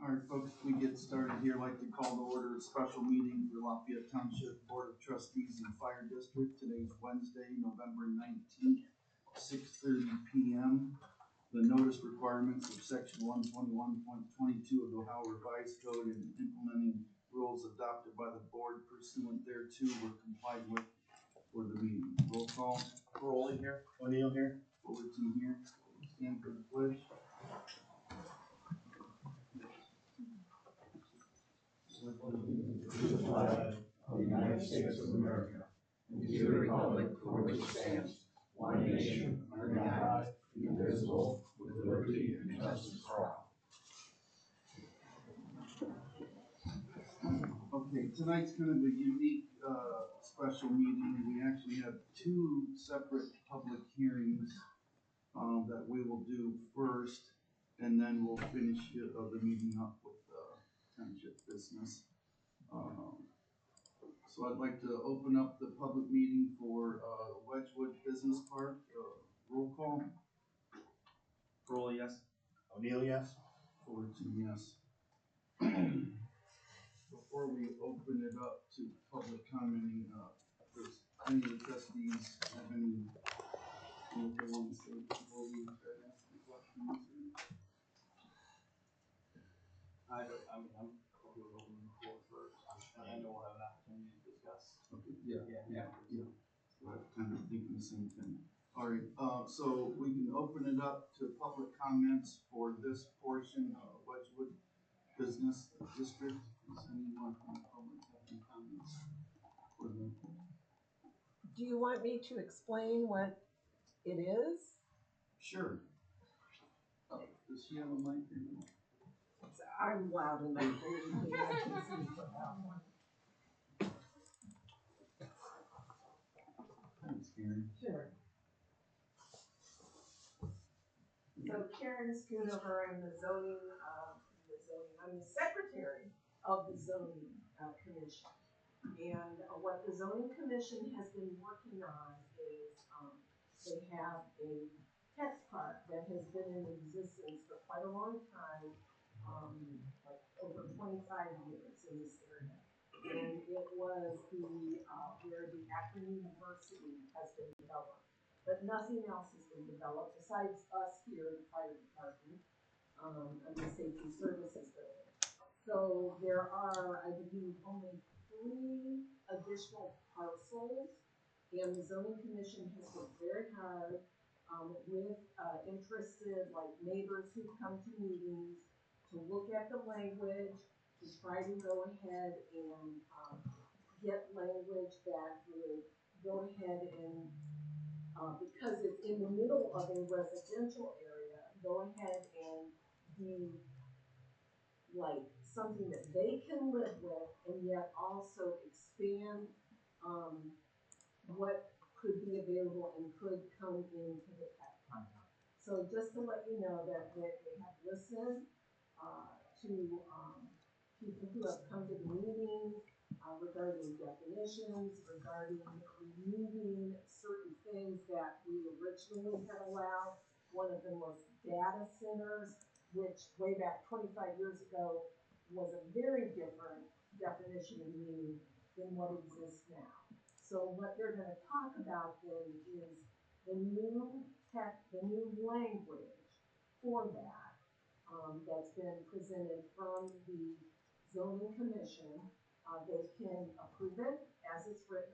All right, folks, we get started here. I'd like to call to order a special meeting for Lafayette Township Board of Trustees and Fire District. Today's Wednesday, November 19th, 6:30 p.m. The notice requirements of section 121.22 of the Ohio Revised Code and implementing rules adopted by the board pursuant thereto were complied with for the meeting. Roll call. Crowley here. O'Neill here. Fullerton here. Stand for the pledge. To the flag of the United States of America and to the republic for which it stands, one nation, under God, indivisible, with liberty and justice for all. Okay, tonight's kind of a unique special meeting. We actually have two separate public hearings that we will do first, and then we'll finish the meeting up with township business. So I'd like to open up the public meeting for Wedgewood Business Park. Roll call. Crowley, yes. O'Neill, yes. Fullerton, yes. Before we open it up to public commenting, does any of the trustees have anything they want to say before we start asking questions? I'm we'll open the floor first. I know we'll have an opportunity to discuss. Okay, yeah. So I'm kind of thinking the same thing. All right, so we can open it up to public comments for this portion of Wedgewood Business District. Does anyone from the public have any comments for them? Do you want me to explain what it is? Sure. Does she have a mic? I'm loud enough for you. I can see for that one. Thanks, Karen. Sure. So Karen Schoonover, I'm I'm the secretary of the zoning commission. And what the zoning commission has been working on is they have a test park that has been in existence for quite a long time, like over 25 years in this area. And it was where the Akron University has been developed. But nothing else has been developed besides us here in the fire department and the safety services building. So there are, I believe, only 3 additional parcels, and the zoning commission has worked very hard with interested neighbors who come to meetings to look at the language, to try to go ahead and get language that would go ahead and because it's in the middle of a residential area, go ahead and be like something that they can live with and yet also expand what could be available and could come into the pet park. So just to let you know that they have listened to people who have come to the meeting regarding definitions, regarding removing certain things that we originally had allowed. One of them was data centers, which way back 25 years ago was a very different definition of meaning than what exists now. So what they're going to talk about then is the new language for that that's been presented from the zoning commission. They can approve it as it's written.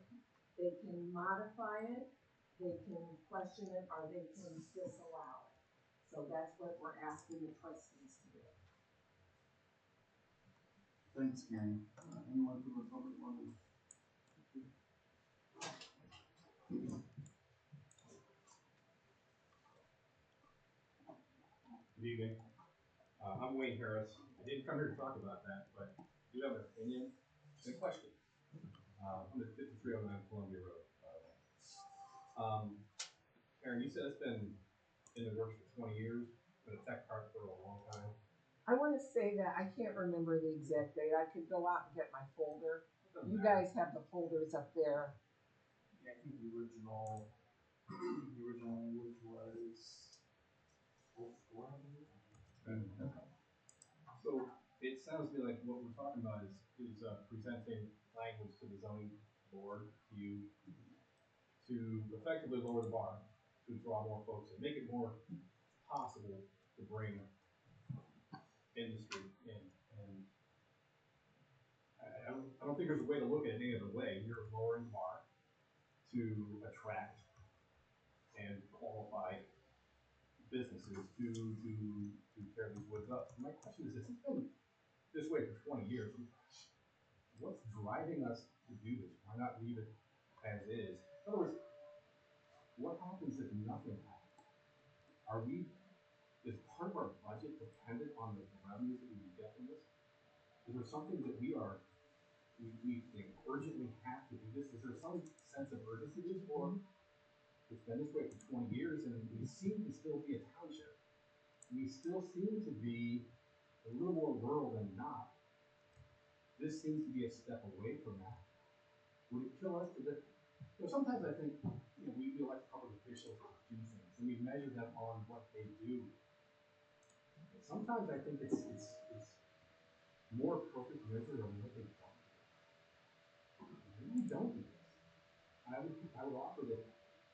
They can modify it. They can question it, or they can disallow it. So that's what we're asking the trustees to do. Thanks, Karen. Anyone from the public want to? Good evening. I'm Wayne Harris. I didn't come here to talk about that, but I do have an opinion and a question. I'm at 5309 Columbia Road. Karen, you said it's been in the works for 20 years, been a tech park for a long time. I want to say that I can't remember the exact date. I could go out and get my folder. You guys have the folders up there. Yeah, I think the original language was 04, I believe. So sounds to me like what we're talking about is presenting language to the zoning board to effectively lower the bar, to draw more folks in, make it more possible to bring industry in. And I don't think there's a way to look at it any other way. You're lowering the bar to attract and qualify businesses to tear these woods up. My question is, it's been this way for 20 years. What's driving us to do this? Why not leave it as is? In other words, what happens if nothing happens? Is part of our budget dependent on the revenues that we get from this? Is there something that we urgently have to do this? Is there some sense of urgency to this, or it's been this way for 20 years and we seem to still be a township? We still seem to be a little more rural than not. This seems to be a step away from that. Would it kill us? Sometimes I think we elect public officials to do things and we measure them on what they do. But sometimes I think it's more appropriate to measure on what they don't do. Maybe we don't do this. And I would offer that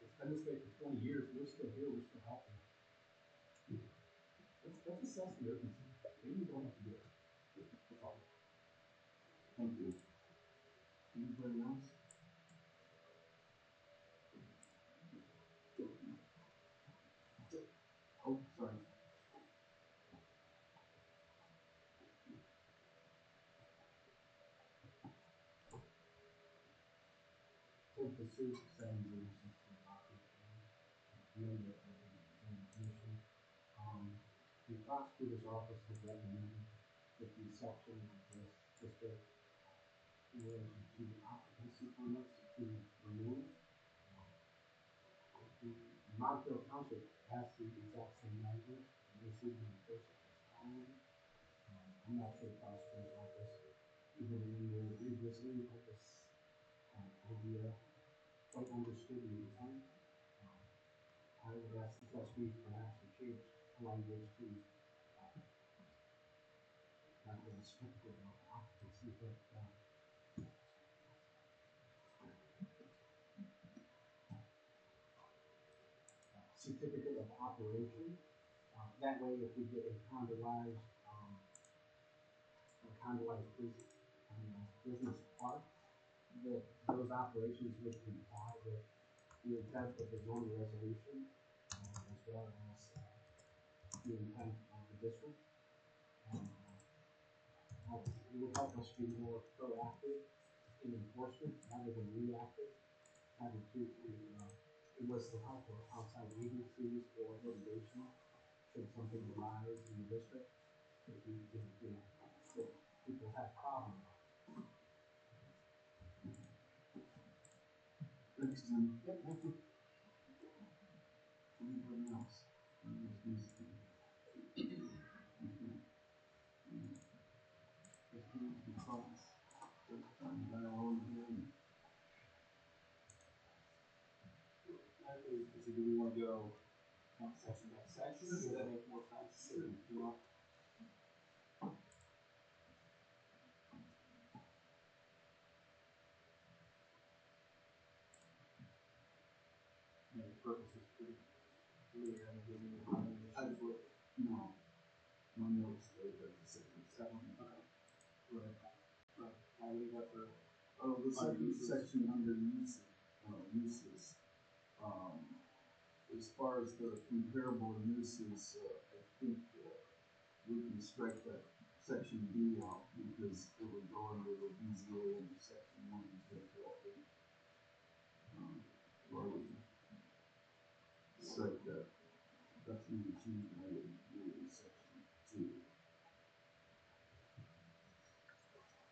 it's been this way for 20 years. We're still here. We're still helping. Let's assess the urgency. Maybe we don't have to do it. That's all. Thank you. Anybody else? Oh, sorry. So pursue seven commission. The prosecutor's office has recommended that the section of this district in relation to occupancy permits be removed. Montville Township has the exact same language and received in the first time. I'm not sure the prosecutor's office, even in the previously, had this idea quite understood in the time. I would ask the trustees perhaps to change the language to not really strictly about occupancy, but certificate of operation. That way, if we get a condolized business park, that those operations would comply with the intent of the zoning resolution, as well as the intent of the district. It would help us be more proactive in enforcement rather than reactive, having to enlist the help of outside agencies or litigation should something arise in the district that people have problems. Thanks, Tim. Yep, thank you. Anybody else? Do we want to go section by section, or does that make more sense? Sure. You know? The purpose is pretty clear. I mean, No. My notes say that the second section. Okay. Right. Right. I'll leave that for. Oh, the second section under uses, as far as the comparable uses, I think, we can strike that section B out because it would go under the BZA under section 1 and 2. Or we strike that, that's number 2, and I would do it in section 2.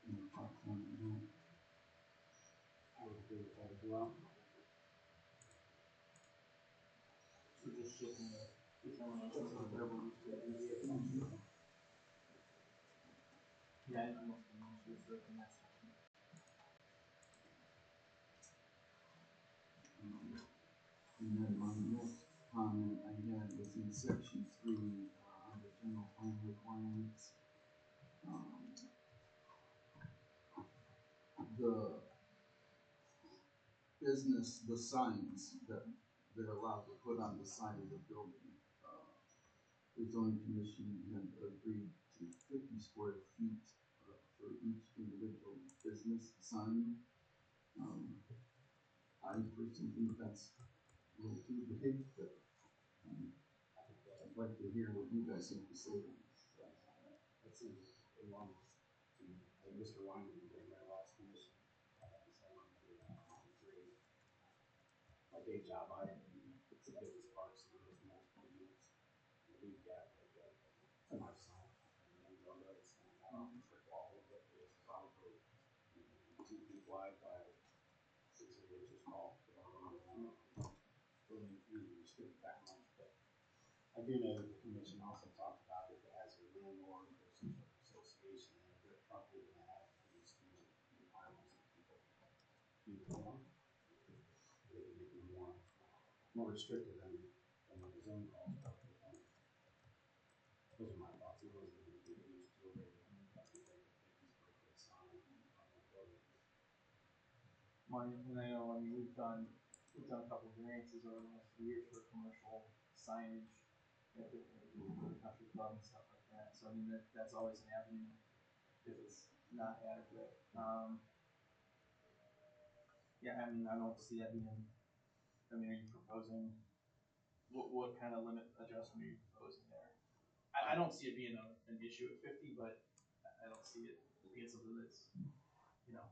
And parts on the room. I would agree with that as well. So just shifting the determination of whatever we should do. Yeah, I don't think we should do it in that section. And then my next comment I had was in section 3, under general plan requirements. business, the signs that they're allowed to put on the side of the building. The zoning commission had agreed to 50 square feet for each individual business sign. I personally think that's a little too big, but I'd like to hear what you guys have to say on this. That seems enormous to me. And Mr. Wyman, during my last commission, I had to say on three. My day job, it's a business park, so there's multiple units. And we've got like a nice sign, and then on the other side, I don't know, for all of it, it's probably 2 feet wide by 6 inches tall. Restricted that much, but I do know that the commission also talked about if it has a landlord or some sort of association, and if they're probably gonna have these requirements that people do more, they can make them more restrictive than what the zone calls for. Those are my thoughts. It wasn't gonna be used to it. I think they square foot sign on the building. Money, and I know, I mean, we've done a couple of variances over the last few years for commercial signage, at the country club and stuff like that, so I mean, that's always an avenue if it's not adequate. Yeah, I mean, I don't see that being, I mean, are you proposing, what kind of limit adjustment are you proposing there? I don't see it being an issue at 50, but I don't see it being something that's, you know,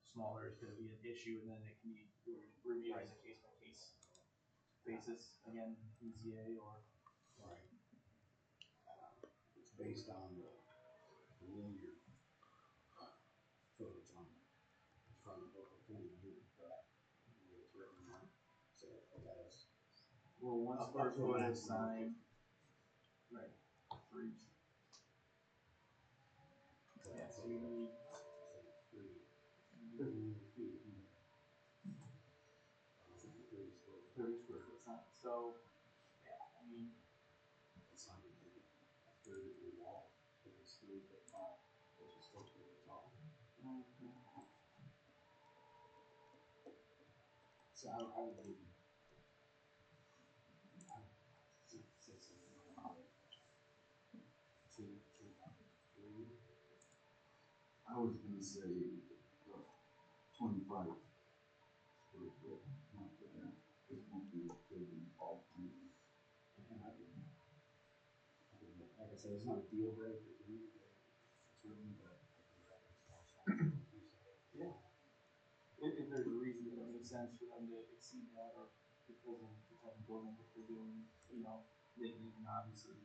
smaller is gonna be an issue, and then it can be reviewed as a case by case basis, again, EZA or. Right. It's based on the linear footage on from the local thing, correct? It's written on, so that is. Well, 1 Up square to foot a of maximum. sign, right, for each. Yeah, so you need 30 feet. 30 square foot sign, so, yeah, I mean, It's not even a third of the wall, if it's 3 foot tall, which is still pretty tall. So I would maybe, I'd say something like 2, 3. I was gonna say 25 square foot, not for that. This won't be big in all communities. And I could, like I said, it's not a deal breaker to me, certainly, but I think that makes more sense. yeah. If there's a reason that it makes sense for them to exceed that, or because of the type of building that they're doing, you know, they can obviously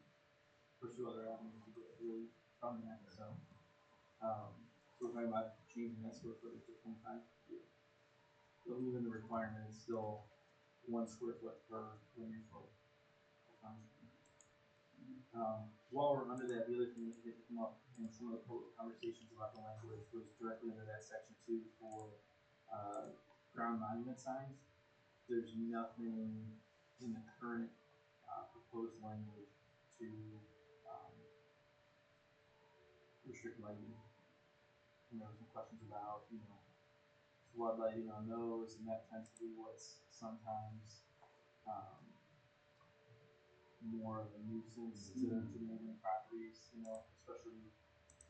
pursue other avenues to get relief from that, so. So we're talking about changing that square footage to 25. Yeah. So even the requirement is still 1 square foot per linear foot. While we're under that, the other thing that did come up in some of the public conversations about the language was directly under that section 2 for ground monument signs. There's nothing in the current proposed language to restrict lighting. And there were some questions about, you know, flood lighting on those, and that tends to be what's sometimes more of a nuisance to the neighboring properties, you know, especially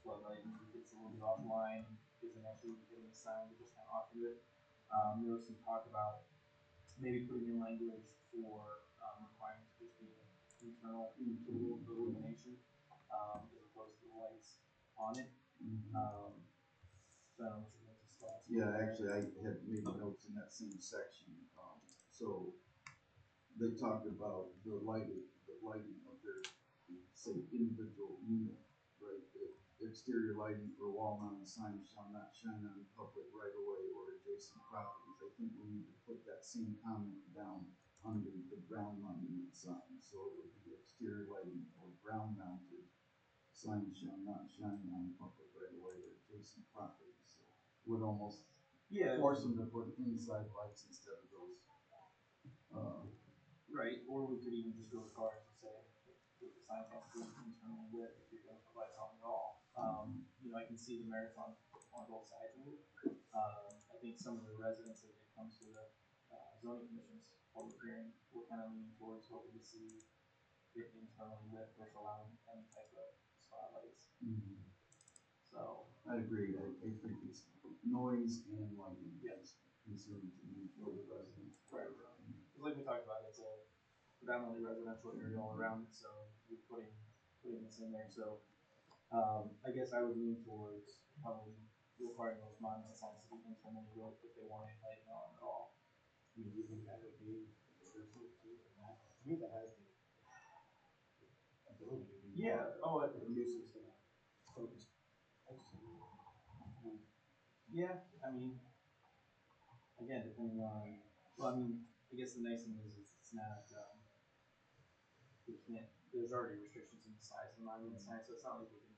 flood lighting gets a little bit offline, isn't actually getting a sign, but just kind of off of it. There was some talk about maybe putting in language for requirements to just be internal illumination, as opposed to the lights on it. So I don't know what your guys' thoughts are. Yeah, actually, I had made notes in that same section. So they talked about the lighting of their, say, individual unit, right? The exterior lighting for wall-mounted signs shall not shine on public right-of-way or adjacent properties. I think we need to put that same comment down under the ground monument sign. So it would be exterior lighting or ground-mounted signs shall not shine on public right-of-way or adjacent properties. So it would almost force them to put inside lights instead of those. Right, or we could even just go as far as to say that the sign has to be internally lit if you're gonna put lights on at all. You know, I can see the merits on both sides of it. I think some of the residents have comes to the zoning commission's public hearing, we're kind of leaning towards what we see it internally with allowing any type of spotlights. So, I agree, I think it's noise and lighting is concerning to me for the residents. right, because like we talked about, it's a predominantly residential area all around it, so we're putting this in there, so, I guess I would lean towards probably requiring those monument signs to be internally built if they want it lighting on at all. I mean, do you think that would be personal too, or not? I mean, that has the ability to be. Yeah, oh, The nuisance to that focus. yeah, I mean, again, depending on, well, I mean, I guess the nice thing is it's not, we can't, there's already restrictions in the size of the monument sign, so it's not like we can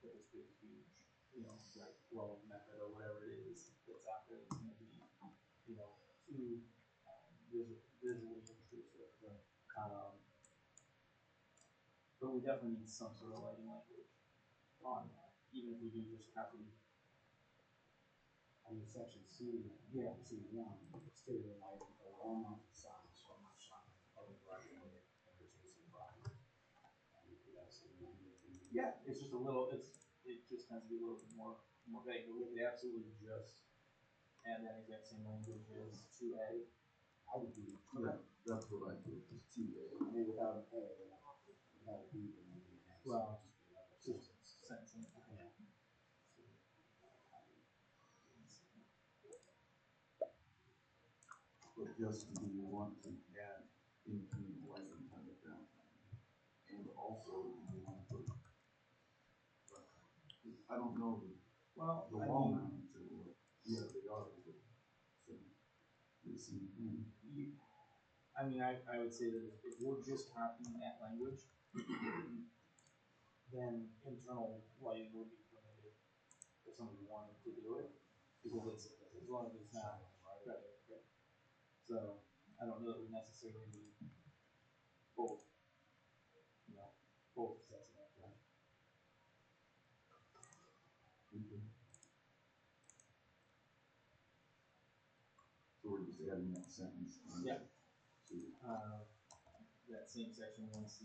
put this big, huge, you know, like glowing method or whatever it is that's out there that's gonna be, you know, too, visually intrusive. Right. But we definitely need some sort of lighting language on that, even if we do just copy. I mean, section C, Yeah. C1, exterior lighting for all mounted signs shall not shine on public right of way and adjacent property. That's the language. Yeah, it's just a little, it just tends to be a little bit more vague, but we could absolutely just add that exact same language as 2A. I would do, Yeah, that's what I do, is two-way. I mean, without an A, without a B, then maybe an S. Well, Just be another just sentence. sensing. Yeah. But just do you want to add internal lighting on the downtown? And also, do you want to put, I don't know Well, the I wall mean, mounts or what, yeah, they are, but, so, you see, I mean, I would say that if we're just copying that language, then internal lighting would be permitted if somebody wanted to do it, because it's, as long as it's not, right. So, I don't know that we necessarily need both, you know, both sets of that, right? so we're just adding that sentence. Yeah. To, That same section 1C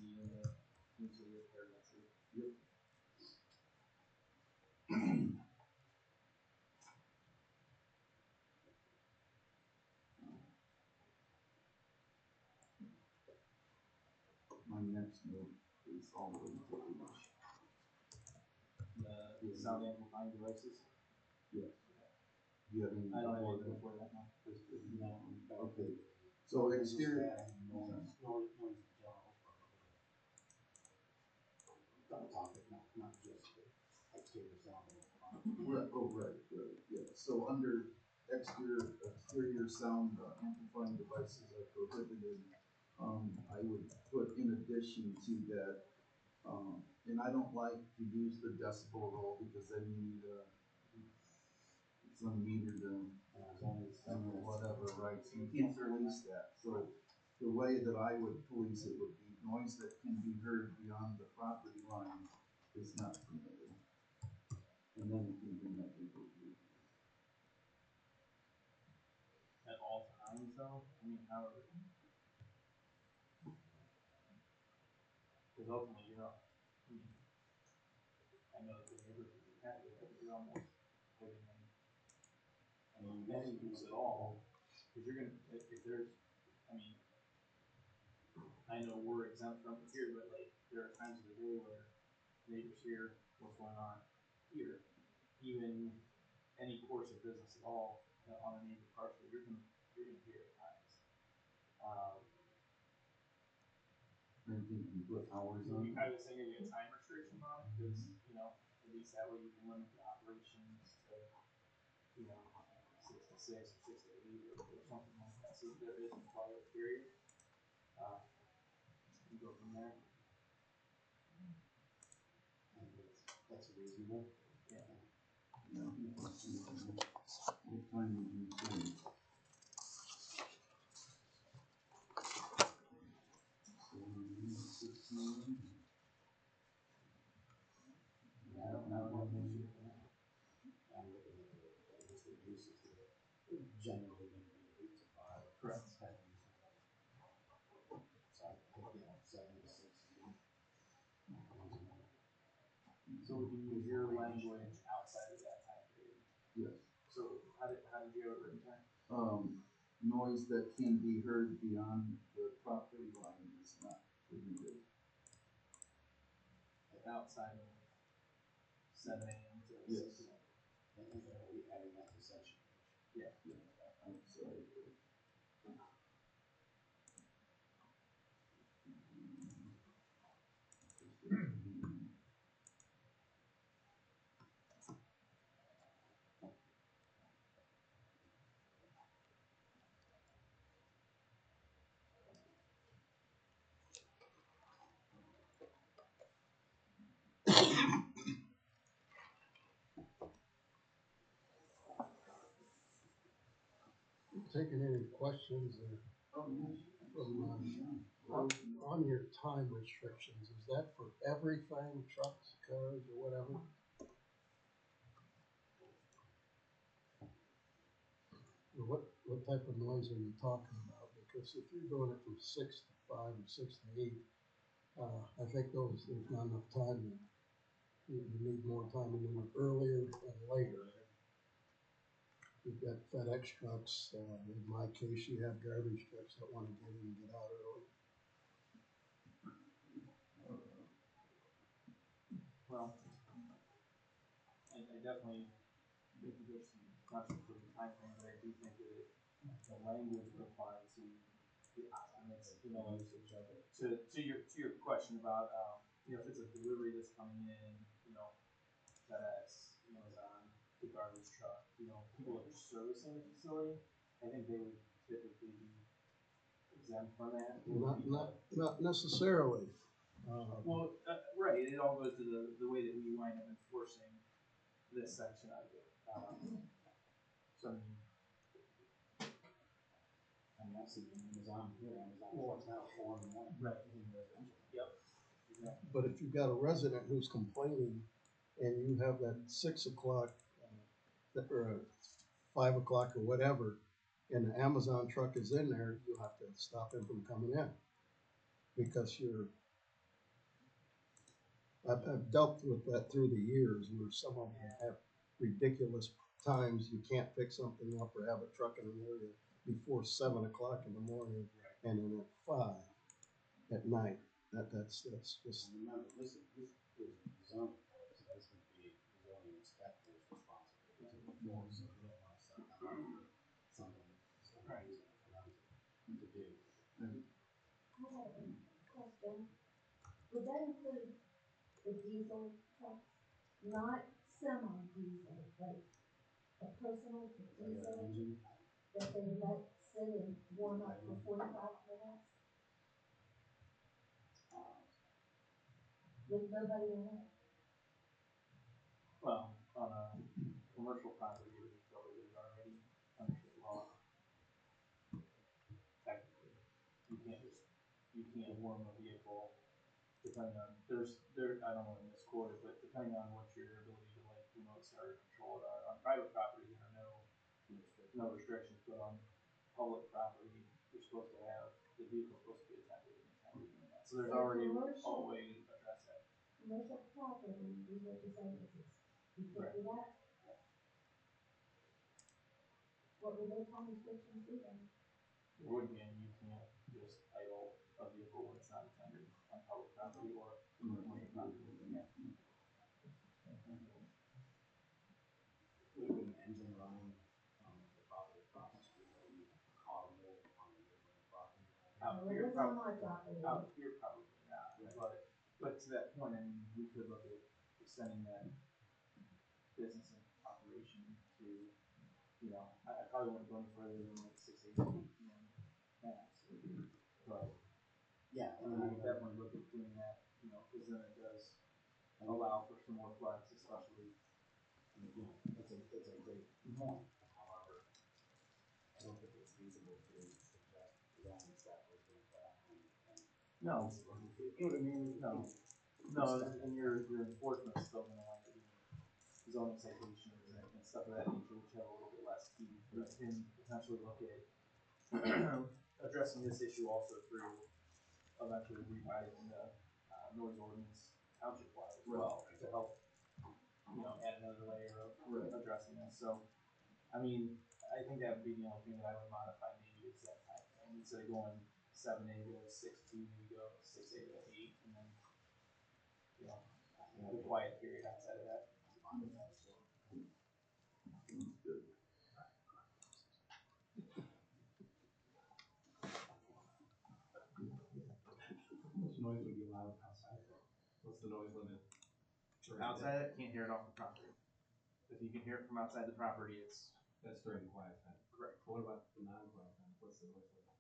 into the paragraph 2. yep. My next note is all the way to English. The sound amplifying devices. Yes. Do you have any? I don't have before anything that? before that now. Okay, so exterior, Noise in general. That topic, not just the exterior sound. right, yeah, so under exterior sound amplifying devices are prohibited. I would put in addition to that, and I don't like to use the decibel roll because then you need some meter to, whatever, right, so you can't police that, so the way that I would police it would be noise that can be heard beyond the property line is not permitted. And then it can bring up people. At all times, though. I mean, however. Because ultimately, you're not. I know that the neighbors would be happy with it, but you're almost putting in. I mean, any use at all, because you're gonna, if there's, I mean, I know we're exempt from it here, but like, there are times of the day where neighbors hear what's going on here, even any course of business at all, on a neighbor parcel, you're gonna hear at times. I think you put hours on. I was thinking maybe a time restriction on it, because, you know, at least that way you can limit the operations to, you know, 6 to 6 or 6 to 8 or something like that, so there is a quiet period. You go from there. That's reasonable. Yeah. Yeah. What time did you say? I don't have an issue with that. I'm looking at the list of uses that are generally going to be So we can use your language outside of that time period. Yes. So how did you have it written down? Noise that can be heard beyond the property line is not permitted. Like outside of 7 a.m. to Yes. 6 p.m. I think that'll be adding that to section. Yeah. Outside. Taking any questions on your time restrictions, is that for everything, trucks, cars, or whatever? Or what type of noise are you talking about? Because if you're doing it from 6 to 5 or 6 to 8, I think there's not enough time. You need more time to do it earlier and later. You've got FedEx trucks, in my case, you have garbage trucks that wanna get in and get out early. Well, I definitely think that there's some questions for the time frame, but I do think that the language would apply to the options, you know, to your question about, you know, if it's a delivery that's coming in, you know, FedEx, Amazon, the garbage truck, you know, people that are servicing the facility, I think they would typically be exempt from that. They would be Not necessarily. Well, right, it all goes to the way that we wind up enforcing this section of it. So, I mean, I've seen Amazon here, Amazon, well, it's now 4 in the morning. right, In residential. yep, exactly. But if you've got a resident who's complaining and you have that 6 o'clock, or 5 o'clock or whatever, and the Amazon truck is in there, you have to stop him from coming in. Because I've dealt with that through the years where some of them have ridiculous times. You can't pick something up or have a truck in an area before 7 o'clock in the morning and then at 5 at night. That's just, And remember, this is zoning, so this would be zoning inspector's responsibility to enforce, so we don't want to set them up for something that's unreasonable for them to do. I have a question. Would that include the diesel trucks? Not semi-diesel, but a personal diesel Engine, that they let sit and warm up for 45 minutes with nobody in it? Well, on a commercial property, there's probably already under state law. Technically, you can't warm a vehicle depending on, I don't want to misquote it, but depending on what your ability to like remote start or control it are. On private property, there are no restrictions, but on public property, you're supposed to have, the vehicle's supposed to be attended anytime you're doing that. So there's So already a commercial- way to address that. Commercial property, we what you're saying is, you can't do that? What would their time restrictions be then? Would again, you can't just idle a vehicle when it's not attended on public property or commercial property. Yeah. would have been an engine running on the property across the street, or you automobile on the neighboring property. Out Well, it here, was on my property. out here probably not, but to that point, I mean, we could look at extending that business and operation to, you know, I probably wouldn't go any further than like 6, 8 p.m. max. But Yeah, I mean, we could definitely look at doing that, you know, because then it does allow for some more flex, especially. I mean, you know, it's a great point, however, I don't think it's feasible to suggest zoning inspectors with that and. No. You know what I mean? No, and your enforcement's still gonna wind up being zoning citations and stuff of that nature, which have a little bit less teeth. We can potentially look at addressing this issue also through eventually revising the noise ordinance township wide as well to help add another layer of Right. addressing this. So, I mean, I think that would be the only thing that I would modify maybe is that time frame. Instead of going 7A to 6P, maybe go 6A to 8, and then, the quiet period outside of that. Good. How much noise would be allowed outside though? What's the noise limit? Outside it, can't hear it off the property. If you can hear it from outside the property, it's That's during quiet time. correct. What about the non-quiet time? What's the noise limit?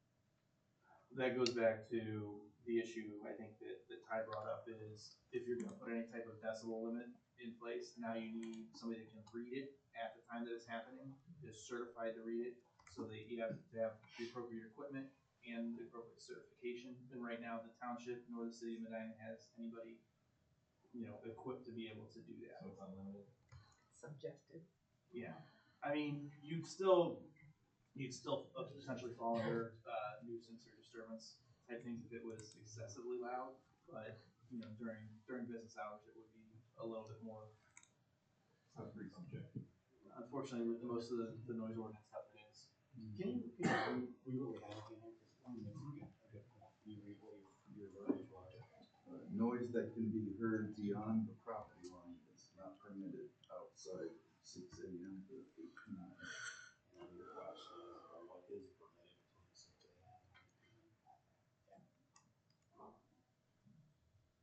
That goes back to the issue I think that Ty brought up is if you're gonna put any type of decibel limit in place, now you need somebody that can read it at the time that it's happening, is certified to read it, so that you have to have the appropriate equipment and the appropriate certification. And right now, the township nor the city of Medina has anybody, equipped to be able to do that. So it's unlimited? Subjective. Yeah, I mean, you'd still potentially fall under nuisance or disturbance type things if it was excessively loud. But during business hours, it would be a little bit more. Sounds pretty subjective. Unfortunately, with most of the noise ordinance stuff, it is. Can you we really have it in there, cause I think that's a good point. You read what your verbiage was. Noise that can be heard beyond the property line is not permitted outside 6 AM to 8 PM. And your question is, well, what is permitted between 6 AM and 8 PM?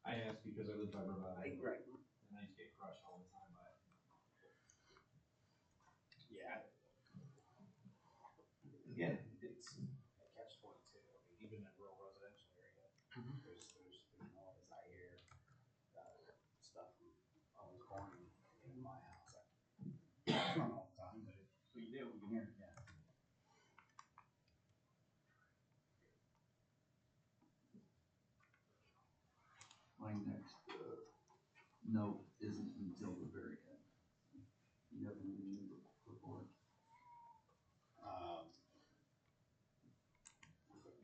I asked because I live by Brevard. Right. And I used to get crushed all the time by it. Yeah. Yeah, it's At catch 22, I mean, even in rural residential area, there's noise. I hear, stuff from Owens Corning in my house. It's not all the time, but what you do. you can hear it, yeah. My next, note isn't until the very end. You have anything new to report?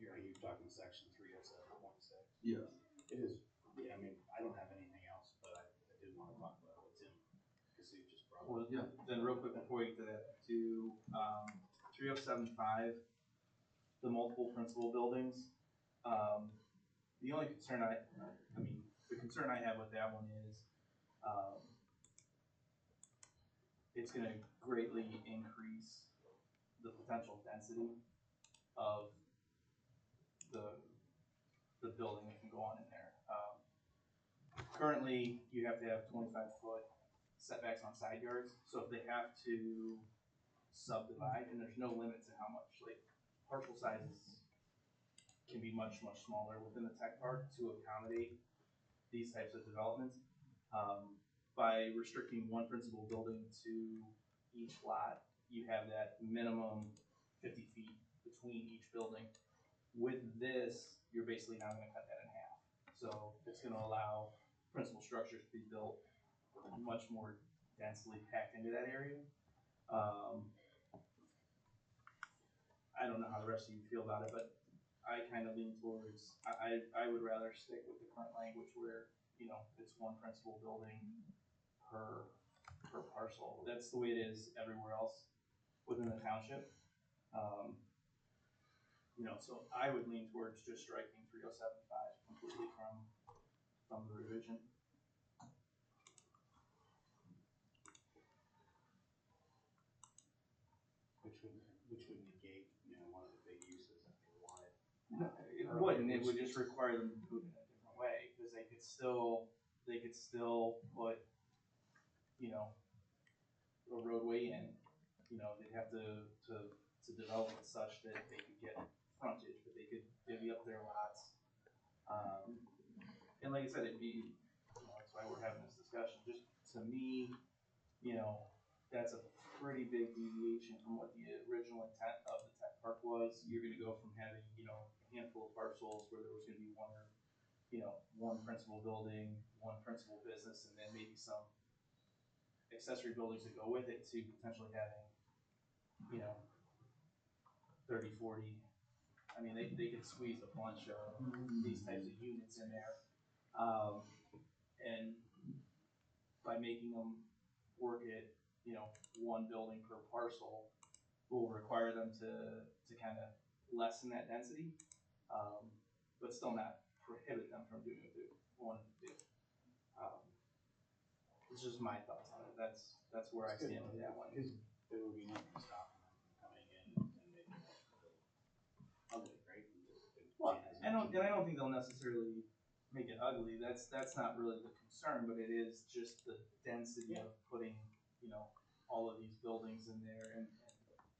Are you talking section 307.6? Yeah. It is, yeah, I mean, I don't have anything else, but I did want to talk about what Tim, because he just brought Well, up. Yeah. then real quick before we get to that, to 3075, the multiple principal buildings. The only concern the concern I have with that one is it's going to greatly increase the potential density of the building that can go on in there. Currently, you have to have 25-foot setbacks on side yards, so if they have to subdivide, and there's no limit to how much, like, parcel sizes can be much, much smaller within the tech park to accommodate these types of developments. By restricting one principal building to each lot, you have that minimum 50 feet between each building. With this, you're basically now gonna cut that in half. So it's gonna allow principal structures to be built much more densely packed into that area. I don't know how the rest of you feel about it, but I kind of lean towards, I would rather stick with the current language where, it's one principal building per parcel. That's the way it is everywhere else within the township. So I would lean towards just striking 3075 completely from the revision. Which would negate, one of the big uses that they wanted. No, it wouldn't. It would just require them to do it in a different way, because they could still put, a roadway in. They'd have to develop it such that they could get frontage, but they could divvy up their lots. And like I said, it'd be, that's why we're having this discussion. Just to me, that's a pretty big deviation from what the original intent of the tech park was. You're gonna go from having, a handful of parcels where there was gonna be one principal building, one principal business, and then maybe some accessory buildings that go with it, to potentially having, 30, 40. I mean, they could squeeze a bunch of these types of units in there. And by making them work it, you know, one building per parcel will require them to kind of lessen that density, but still not prohibit them from doing what they wanted to do. It's just my thoughts on it. That's where I stand with that one. Because there would be nothing stopping them from coming in and making it really ugly, right? Well, I don't think they'll necessarily make it ugly. That's not really the concern, but it is just the density of putting, you know, all of these buildings in there, and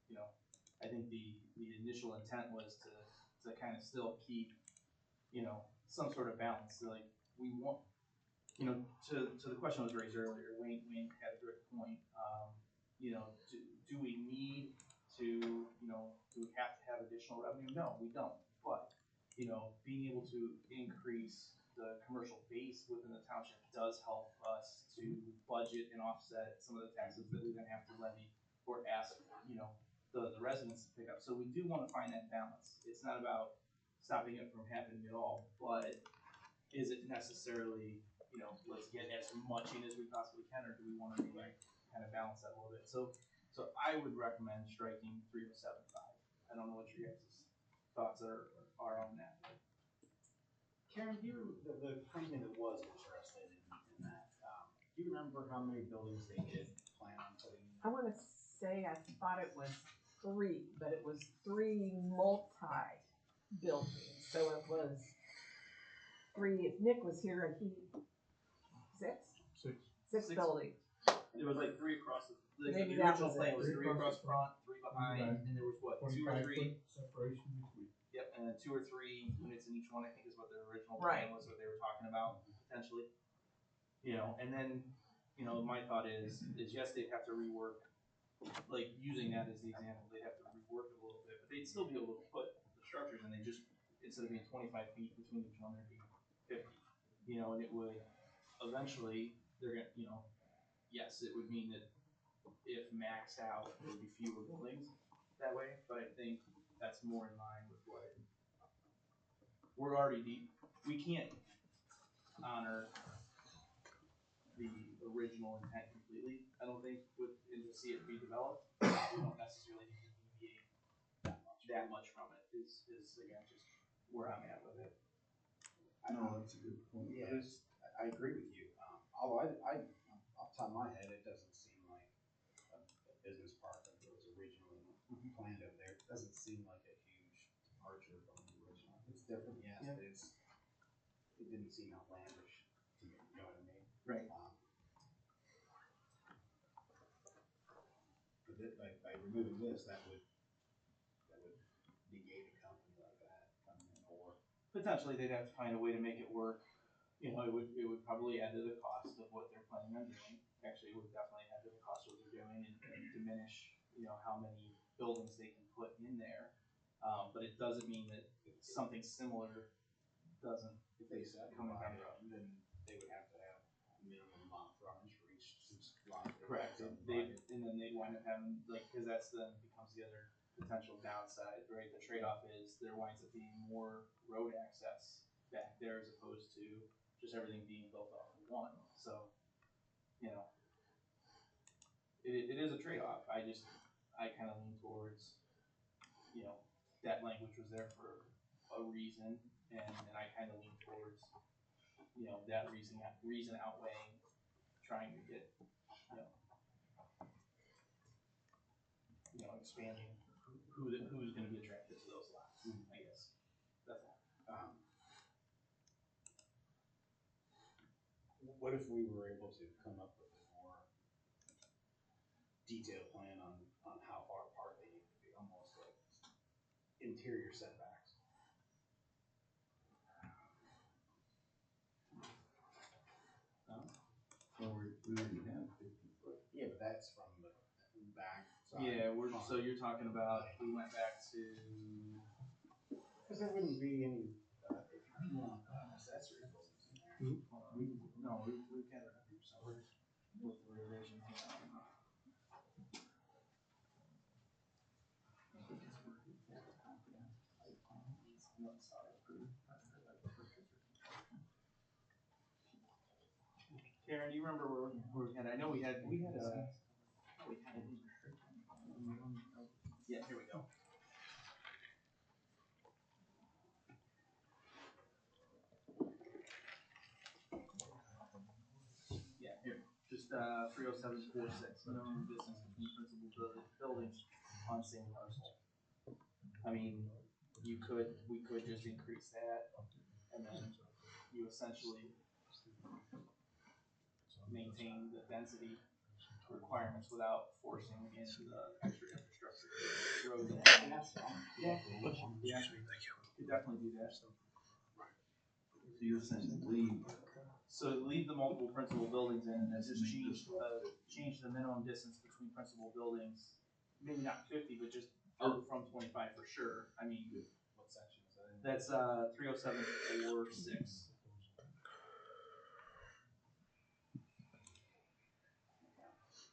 you know, I think the initial intent was to kind of still keep, you know, some sort of balance. So, like, we want, you know, to the question that was raised earlier, Wayne had a great point. You know, do we need to, you know, do we have to have additional revenue? No, we don't. But, you know, being able to increase the commercial base within the township does help us to budget and offset some of the taxes that we then have to levy or ask, you know, the residents to pick up. So we do want to find that balance. It's not about stopping it from happening at all, but is it necessarily, you know, let's get as much in as we possibly can, or do we want to maybe kind of balance that a little bit? So I would recommend striking 3075. I don't know what your guys' thoughts are on that. Karen, the company that was interested in that, do you remember how many buildings they did plan on putting in? I wanna say, I thought it was 3, but it was 3 multi-buildings, so it was 3, if Nick was here and he, 6? 6 Six. buildings. There was like 3 across the Maybe the that original was plan it. was 3 across front, 3 behind, and there was what, 2 or 3? Separation between. Yep, and then 2 or 3 units in each one, I think is what their original Right. plan was, what they were talking about potentially. You know, and then, you know, my thought is yes, they'd have to rework, like using that as the example, they'd have to rework it a little bit, but they'd still be able to put the structures, and they just, instead of being 25 feet between each one, there'd be 50. You know, and it would eventually, they're gonna, you know, yes, it would mean that if maxed out, there would be fewer buildings that way, but I think that's more in line with what we're already deep. We can't honor the original intent completely, I don't think, and to see it be developed. We don't necessarily need to deviate that much from it, is again, just where I'm at with it. No, that's a good point. Yeah, I agree with you. Although I, off the top of my head, it doesn't seem like a business park that was originally planned over there. It doesn't seem like a huge departure from the original. It's different, yes, Yeah. but it didn't seem outlandish to me, you know what I mean? Right. But by removing this, that would negate a company like that coming in, or Potentially, they'd have to find a way to make it work. You know, it would probably add to the cost of what they're planning on doing. Actually, it would definitely add to the cost of what they're doing and diminish, you know, how many buildings they can put in there. But it doesn't mean that something similar doesn't if they said coming down combine the road. it, then they would have to have a minimum amount of frontage for each lot. Correct. And then they'd wind up having, like, because that's then becomes the other potential downside, right? The trade-off is there winds up being more road access back there as opposed to just everything being built off of one. So, you know, it is a trade-off. I kind of lean towards, you know, that language was there for a reason, and I kind of lean towards, you know, that reason outweighing trying to get, you know, expanding who's going to be attracted to those lots. I guess that's all. What if we were able to come up with a more detailed plan on how far apart they need to be, almost like interior setbacks? Well, we already have 50 foot. Yeah, but that's from the back side. Yeah, front. so you're talking about, we went back to, Because there wouldn't be any, if you want accessory buildings in there. we've got it up here somewhere with the revision. Karen, do you remember where we had, I know we had a, yeah, here we go. Yeah, here, just, 30746, minimum distance between principal buildings on same parcel. I mean, we could just increase that, and then you essentially maintain the density requirements without forcing into the extra infrastructure. Roads and yeah, could definitely do that. So you're saying leave, So leave the multiple principal buildings in and then just change the minimum distance between principal buildings. Maybe not 50, but just up from 25 for sure. I mean, What section is that in? that's 30746.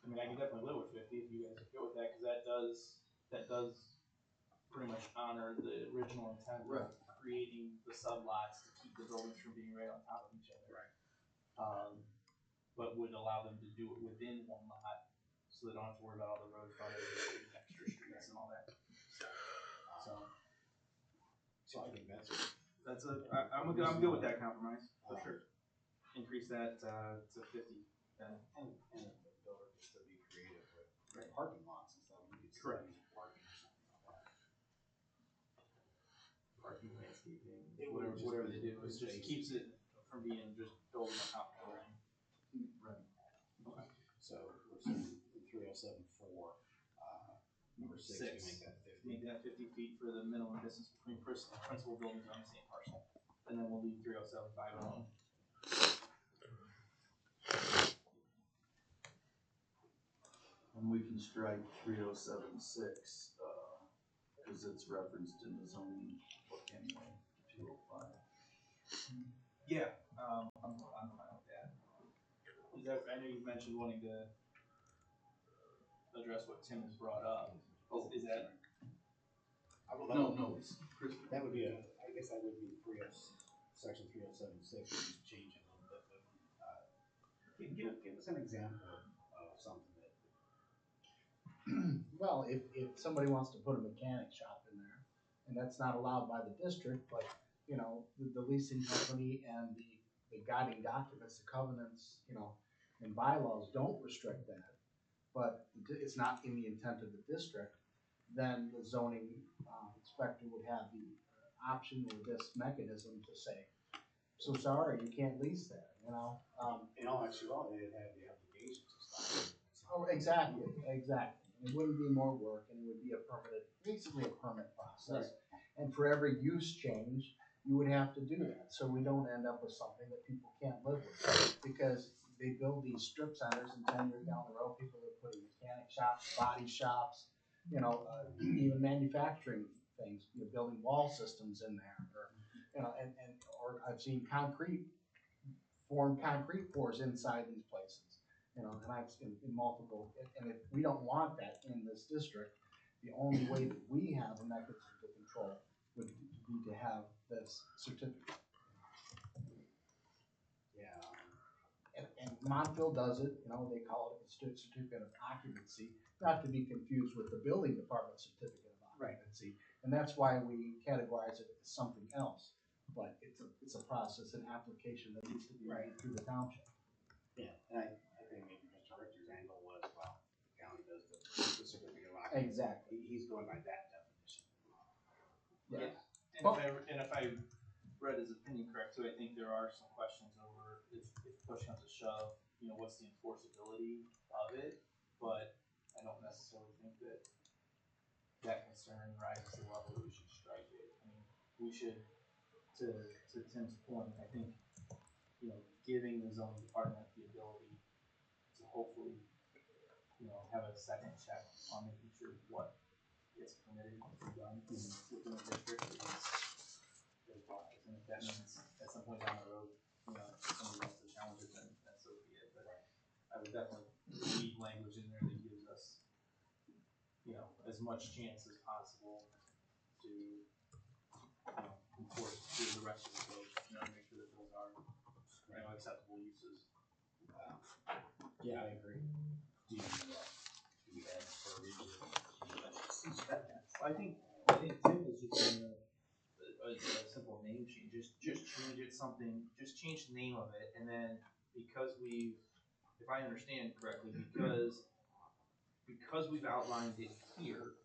I mean, I can definitely live with 50 if you guys are good with that, because that does pretty much honor the original intent of creating the sublots to keep the buildings from being right on top of each other. Right. But would allow them to do it within one lot, so they don't have to worry about all the road frontage, extra streets and all that. So I think that's I'm good with that compromise, for sure. Increase that to 50 then. and the builder gets to be creative with parking lots and stuff. You could still Correct. use parking or something like that. Parking, landscaping, It would just whatever be they do, it just space. keeps it from being just building on top of everything. right, Okay. So we're saying in 307.4, number 6, we Six. make that 50. Make that 50 feet for the minimum distance between principal buildings on the same parcel. And then we'll leave 307.5 alone. and we can strike 3076, cause it's referenced in the zoning book anyway, 205. Yeah, I'm fine with that. Is that, I know you mentioned wanting to address what Tim has brought up. Is that, No, it's Chris. That would be I guess that would be section 307.6, we just change it a little bit, but give us an example of something that. Well, if somebody wants to put a mechanic shop in there, and that's not allowed by the district, but, you know, the leasing company and the guiding documents, the covenants, you know, and bylaws don't restrict that, but it's not in the intent of the district, then the zoning inspector would have the option or this mechanism to say, so sorry, you can't lease that, you know? In all actuality, they'd have the obligation to stop. Oh, exactly. It wouldn't be more work, and it would be basically a permit process. And for every use change, you would have to do that, so we don't end up with something that people can't live with. Because they build these strip centers, and 10 years down the road, people are putting mechanic shops, body shops, you know, even manufacturing things, you know, building wall systems in there, or, you know, or I've seen formed concrete pours inside these places. You know, and I've seen in multiple, and if we don't want that in this district, the only way that we have a mechanism to control would be to have this certificate. Yeah. And Montville does it, you know, they call it a certificate of occupancy, not to be confused with the building department certificate of occupancy. And that's why we categorize it as something else, but it's a process, an application that needs to be made through the township. Yeah, and I think maybe Mr. Richter's angle was, well, the county does the certificate of occupancy. Exactly. He's going by that definition. yeah. And if I read his opinion correct too, I think there are some questions over if push comes to shove, you know, what's the enforceability of it? But I don't necessarily think that concern rises to the level that we should strike it. I mean, we should, to Tim's point, I think, you know, giving the zoning department the ability to hopefully, you know, have a second check on making sure what is permitted to be done within the district is wise. And if that means at some point down the road, you know, somebody wants to challenge it, then so be it. But I would definitely leave language in there that gives us, you know, as much chance as possible to, you know, enforce through the rest of the code, you know, make sure that those are, you know, acceptable uses. Yeah, I agree. Do you add verbiage? I think Tim was just doing a simple name change, just change it something, just change the name of it, and then because if I understand correctly, because we've outlined it here,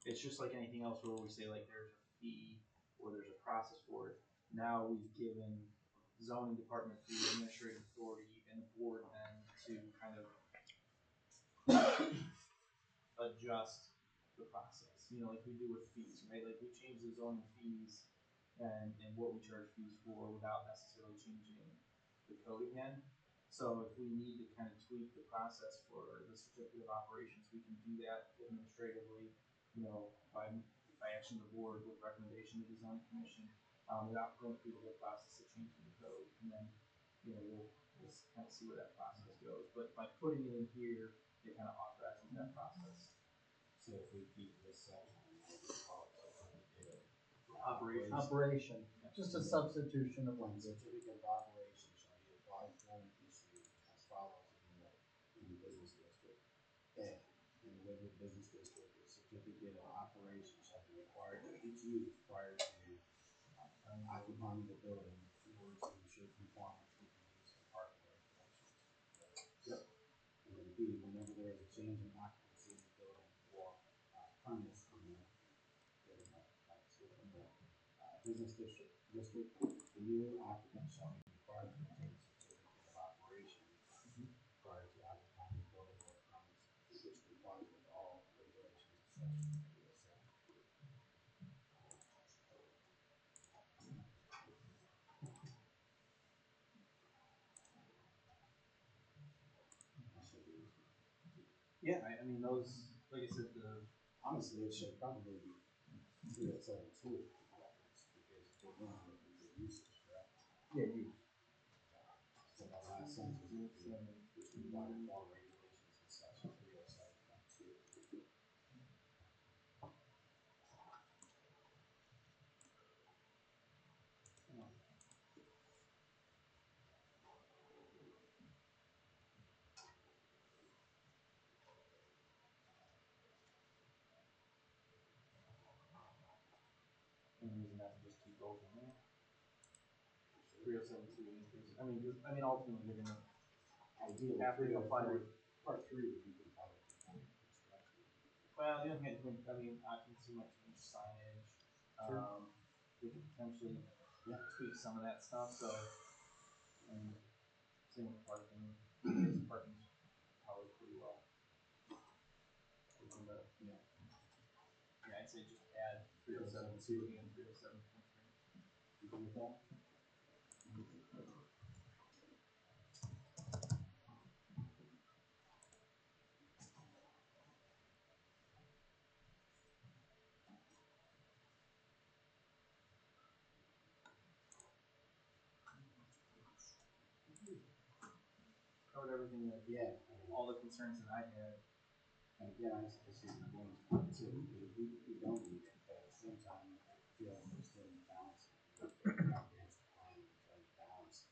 it's just like anything else where we say like there's a fee or there's a process for it. Now we've given zoning department the administrative authority and the board then to kind of adjust the process, like we do with fees, right? Like we change the zoning fees and what we charge fees for without necessarily changing the code again. So if we need to kind of tweak the process for the certificate of operations, we can do that administratively, by action of the board with recommendation of the zoning commission, without going through the whole process of changing the code. And then, we'll kind of see where that process goes. But by putting it in here, it kind of authorizes that process. So if we keep this section, we'll call it certificate Operation. Operation, just a substitution of When language. certificate of operation shall be applied for and issued as follows in the business district. A, in the Woodwood Business District, a certificate of operation shall be required for each use prior to occupying the building in order to ensure compliance with the use and parking regulations. Yep. And then B, whenever there is a change in occupancy in the building or premise in the business district, the new occupant shall be required to obtain a certificate of operation prior to occupying the building or premise, which complies with all regulations of section 307. Yeah, I mean those, like I said, Honestly, it should probably be 307 too, because we're going with the usage, correct? Yeah, you. So that last sentence would be, which comply with all regulations in section 307.2. and using that to just keep both in there. 307.2 increase. I mean, ultimately you're gonna Ideally, have to comply with. part 3 would be comply with construction. Well, the other hand, occupancy might change signage. Sure. We could potentially tweak some of that stuff. So, and same with parking. Parking's probably pretty well. Yeah, I'd say just add 307.2 and 307.3. You good with that? Covered everything that, all the concerns that I had. And again, I just see the point too, we don't need it, but at the same time, I feel like we're still balancing. Comprehensive plan, we're trying to balance,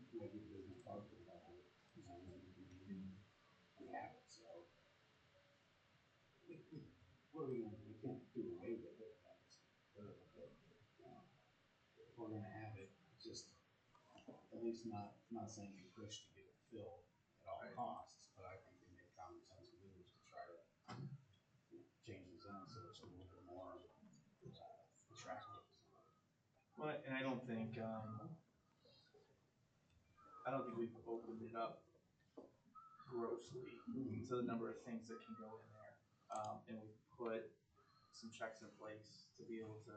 maybe the business park or whatever, zoning, we have it, so. What are we gonna do? We can't do away with it, that's, if we're gonna have it, just, at least not saying we push to get it filled at all costs, but I think we make common sense moves to try to change the zone so it's a little bit more attractive. Well, and I don't think we've opened it up grossly to the number of things that can go in there, and we've put some checks in place to be able to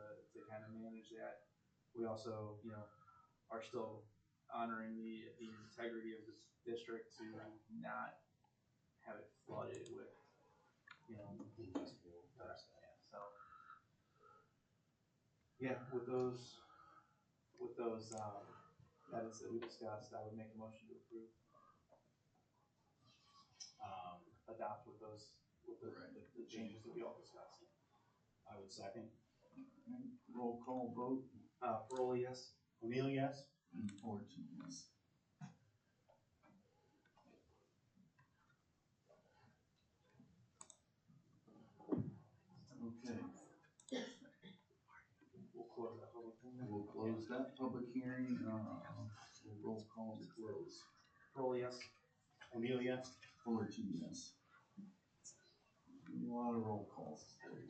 kind of manage that. We also, are still honoring the integrity of this district to not have it flooded with, Industrial type stuff. So, yeah, with those edits that we discussed, I would make a motion to approve. Adopt with the changes that we all discussed. I would second. Roll call vote. Parole, yes. O'Neill, yes? And Fortune, yes. close that public hearing, we'll roll call to close. Roll yes. O'Neill, yes. Fullerton, yes. A lot of roll calls today.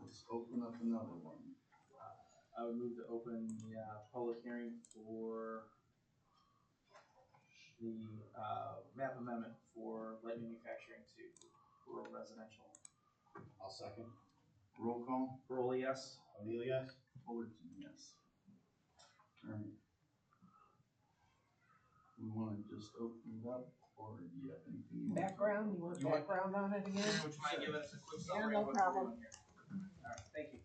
Let's open up another one. I would move to open the public hearing for the map amendment for light manufacturing to rural residential. I'll second. Roll call, Roll yes. O'Neill, yes. Fullerton, yes. Alright. We wanna just open it up, or do you have anything? you want to talk Background, you want background on it again? Would you mind giving us a quick Yeah, summary no of what's problem. going on here? Alright, thank you.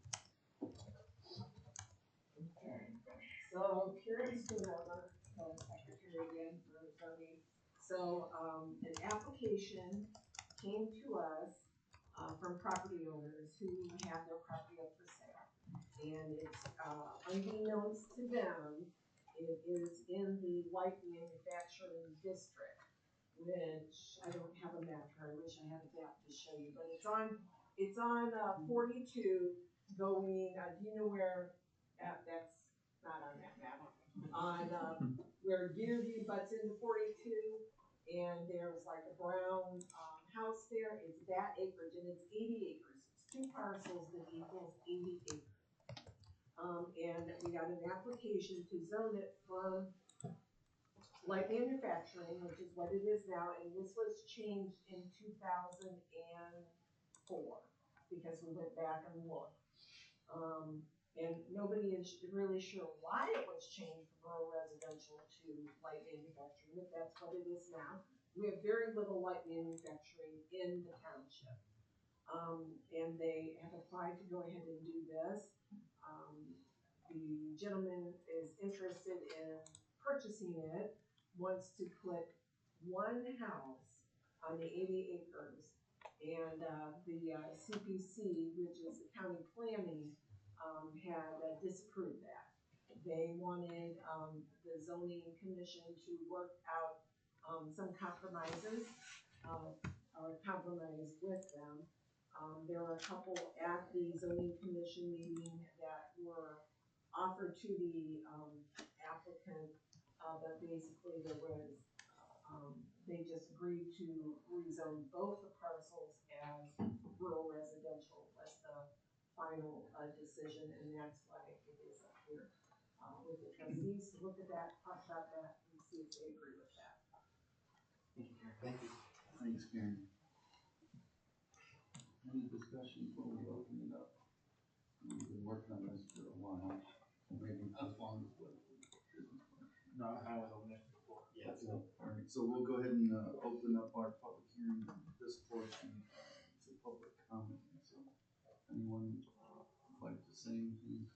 So Karen Schoonover, secretary again for zoning. So, an application came to us, from property owners who have their property up for sale. And it's, unbeknownst to them, it is in the light manufacturing district, which I don't have a map here, I wish I had a map to show you, but it's on 42 going, do you know where, that's not on that map, on, where Deerview butts into 42, and there's like a brown, house there, it's that acreage, and it's 80 acres, it's 2 parcels that equals 80 acres. And we got an application to zone it from light manufacturing, which is what it is now, and this was changed in 2004, because we went back and looked. And nobody is really sure why it was changed from rural residential to light manufacturing, but that's what it is now. We have very little light manufacturing in the township. And they have applied to go ahead and do this. The gentleman is interested in purchasing it, wants to put one house on the 80 acres. And the CPC, which is the county planning, had disapproved that. They wanted the zoning commission to work out some compromises, or compromise with them. There were a couple at the zoning commission meeting that were offered to the applicant, but basically there was, they just agreed to rezone both the parcels as rural residential was the final decision, and that's why it is up here with the trustees to look at that, talk about that, and see if they agree with that. Thank you. Thanks, Karen. Any discussion before we open it up? We've been working on this for a while, maybe as long as what. No, I was open it before. Yeah. Alright, so we'll go ahead and open up our public hearing, this portion to public comment. So anyone would like to say anything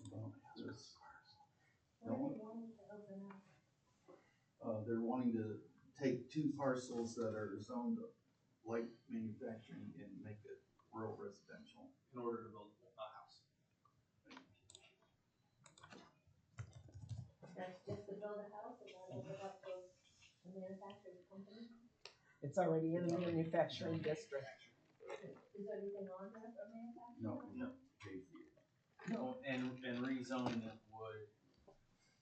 about this? No one? They're wanting to take 2 parcels that are zoned light manufacturing and make it rural residential. In order to build a house. That's just to build a house and not open up to a manufacturing company? It's already in the manufacturing district. Is there anything on there for manufacturing? No. No, and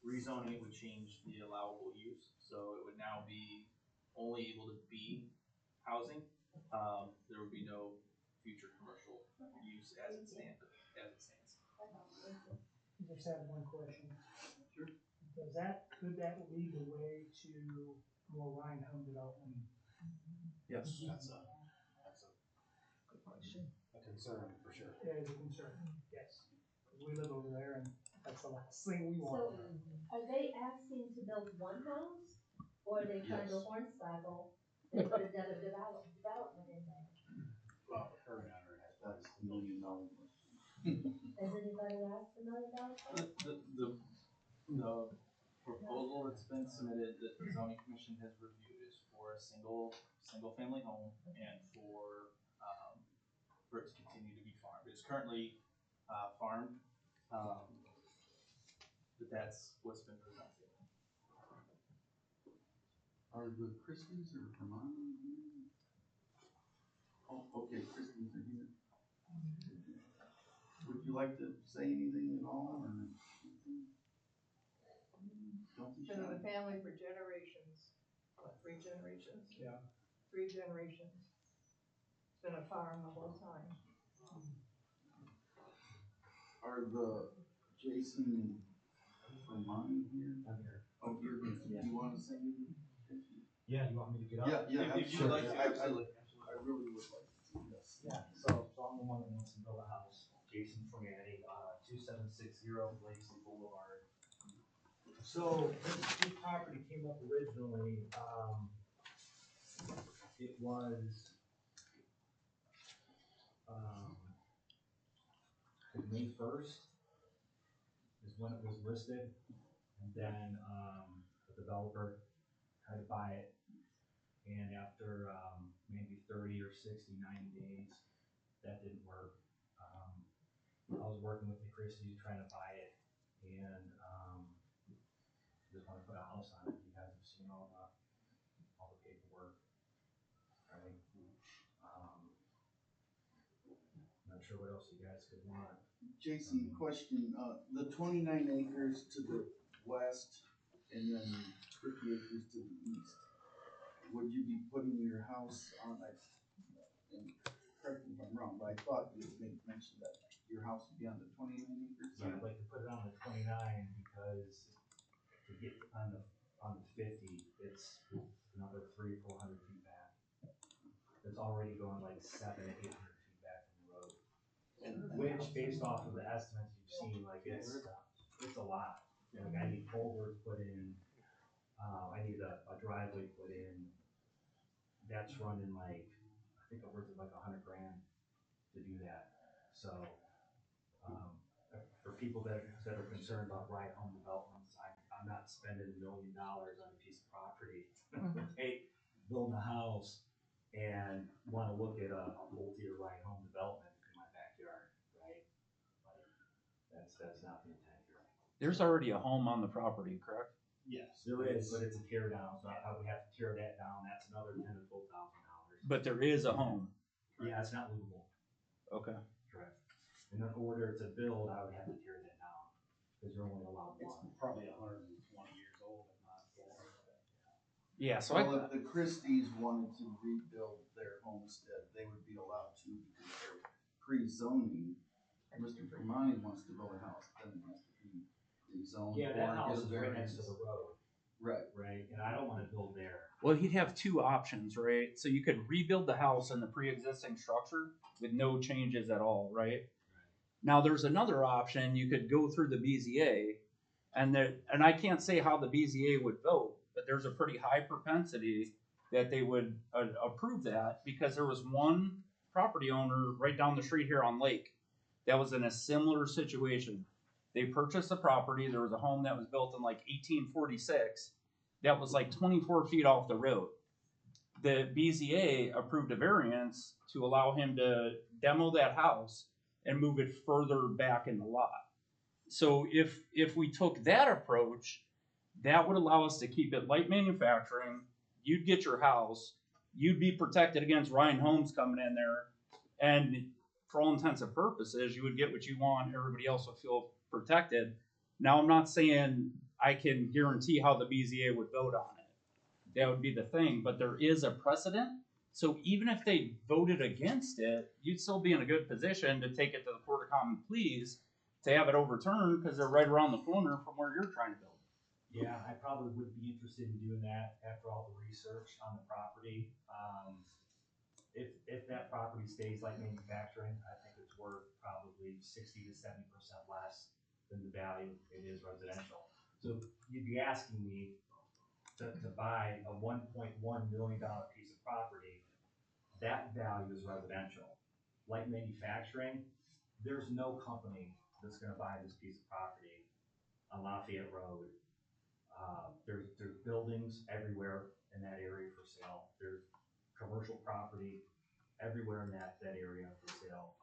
rezoning it would change the allowable use, so it would now be only able to be housing. There would be no future commercial use as it stands. I just have one question. Sure. Could that lead the way to more Rhine home development? Yes. That's a Good question. concern for sure. That is a concern, yes. We live over there and that's the last thing we So, want. are they asking to build one house, or are they trying to Yes. hornswoggle and put another development in there? Well, the current owner has. That's the $1 million Has question. anybody asked to know about that? The proposal that's been submitted that the zoning commission has reviewed is for a single family home and for it to continue to be farmed. It's currently farmed, but that's what's been presented. Are the Christies or Herman here? Oh, okay, Christies are here. would you like to say anything at all, or? Don't be Been in the shy. family for generations, what, 3 generations? Yeah. 3 generations. It's been a farm the whole time. Are the Jason from mine here? I'm here. Oh, you're, do you wanna say anything? Yeah, you want me to get up? Yeah, If you would like to, absolutely. I really would like to, yes. Yeah, so I'm the one that wants to build a house, Jason Formanti, 2760 Lacey Boulevard. So this property came up originally, it was, May 1st is when it was listed, and then, the developer tried to buy it, and after, maybe 30 or 60, 90 days, that didn't work. I was working with the Christies trying to buy it, and just want to put a house on it. You guys have seen all the paperwork, right? Not sure what else you guys could want. Jason, question, the 29 acres to the west and then 50 acres to the east, would you be putting your house on it? And correct me if I'm wrong, but I thought you had mentioned that your house would be on the 29 acres. Yeah, I'd like to put it on the 29 because to get on the 50, it's another 300 or 400 feet back. It's already going like 700 to 800 feet back from the road. Which, based off of the estimates you've seen, like it's a lot. Like I need culverts put in, I need a driveway put in. That's running like, I think upwards of like $100 grand to do that. So, for people that are concerned about right home developments, I'm not spending $1 million on a piece of property. Hey, building a house and want to look at a multi or right home development in my backyard, right? Like, that's not the intent here. There's already a home on the property, correct? Yes, there is, but it's a tear down, so I would have to tear that down. That's another $10,000 to $12,000. But there is a home. Yeah, it's not movable. Okay. Correct. In order to build, I would have to tear that down because you're only allowed one. Probably 120 years old, if not more. Yeah, so Well, if the Christies wanted to rebuild their homestead, they would be allowed to because they're pre-zoning. Mr. Fermani wants to build a house, then it has to be rezoned. Yeah, that or house get is right next to variance. the road, Right. right? And I don't want to build there. well, he'd have two options, right? So you could rebuild the house in the pre-existing structure with no changes at all, right? Now there's another option. You could go through the BZA, and I can't say how the BZA would vote, but there's a pretty high propensity that they would approve that because there was one property owner right down the street here on Lake that was in a similar situation. They purchased the property. There was a home that was built in like 1846 that was like 24 feet off the road. The BZA approved a variance to allow him to demo that house and move it further back in the lot. So if we took that approach, that would allow us to keep it light manufacturing. You'd get your house. You'd be protected against Ryan Homes coming in there. And for all intents and purposes, you would get what you want. Everybody else would feel protected. Now, I'm not saying I can guarantee how the BZA would vote on it. That would be the thing. But there is a precedent. So even if they voted against it, you'd still be in a good position to take it to the Court of Common Pleas to have it overturned because they're right around the corner from where you're trying to build. Yeah, I probably would be interested in doing that after all the research on the property. If that property stays like manufacturing, I think it's worth probably 60 to 70% less than the value it is residential. So you'd be asking me to buy a $1.1 million piece of property. That value is residential. Like manufacturing, there's no company that's going to buy this piece of property on Lafayette Road. There's buildings everywhere in that area for sale. There's commercial property everywhere in that area for sale.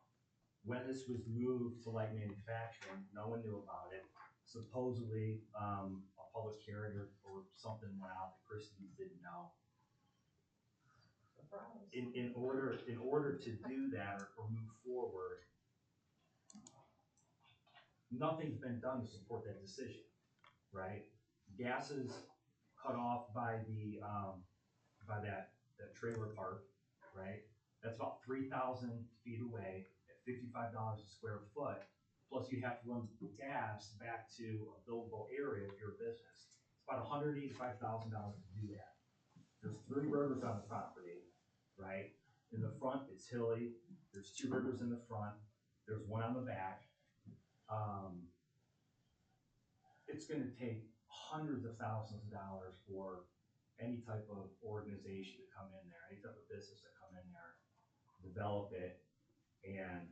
When this was moved to light manufacturing, no one knew about it. Supposedly, a public hearing or something went out that Christie's didn't know. In order to do that or move forward, nothing's been done to support that decision, right? Gas is cut off by the, by that trailer park, right? That's about 3,000 feet away at $55 a square foot. Plus you have to run gas back to a buildable area if you're a business. It's about $185,000 to do that. There's 3 rivers on the property, right? In the front, it's hilly. There's 2 rivers in the front. There's 1 on the back. It's gonna take hundreds of thousands of dollars for any type of organization to come in there, any type of business to come in there, develop it, and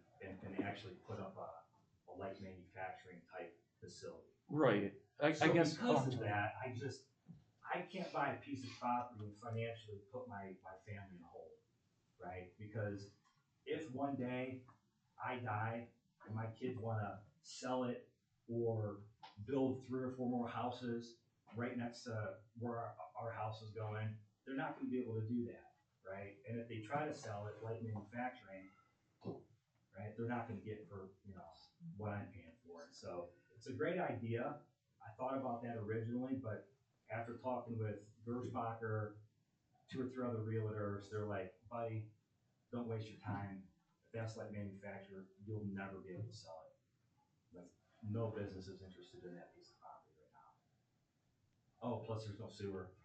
actually put up a light manufacturing type facility. Right. I So guess. because of that, I can't buy a piece of property and financially put my family in a hole, right? Because if one day I die and my kids wanna sell it or build 3 or 4 more houses right next to where our house is going, they're not gonna be able to do that, right? And if they try to sell it, light manufacturing, right, they're not gonna get it for, what I'm paying for it. So it's a great idea. I thought about that originally, but after talking with Gersbacher, 2 or 3 other realtors, they're like, buddy, don't waste your time. If that's light manufacturer, you'll never be able to sell it. Like, no business is interested in that piece of property right now. Oh, plus there's no sewer.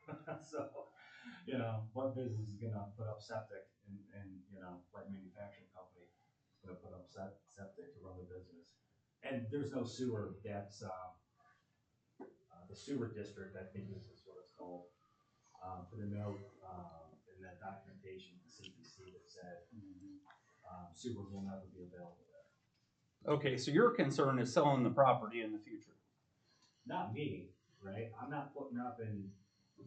So, what business is gonna put up septic and light manufacturing company is gonna put up septic to run the business? And there's no sewer. That's, the sewer district, I think is what it's called, put a note, in that documentation, the CPC that said, sewer will never be available there. Okay, so your concern is selling the property in the future. Not me, right? I'm not putting up, and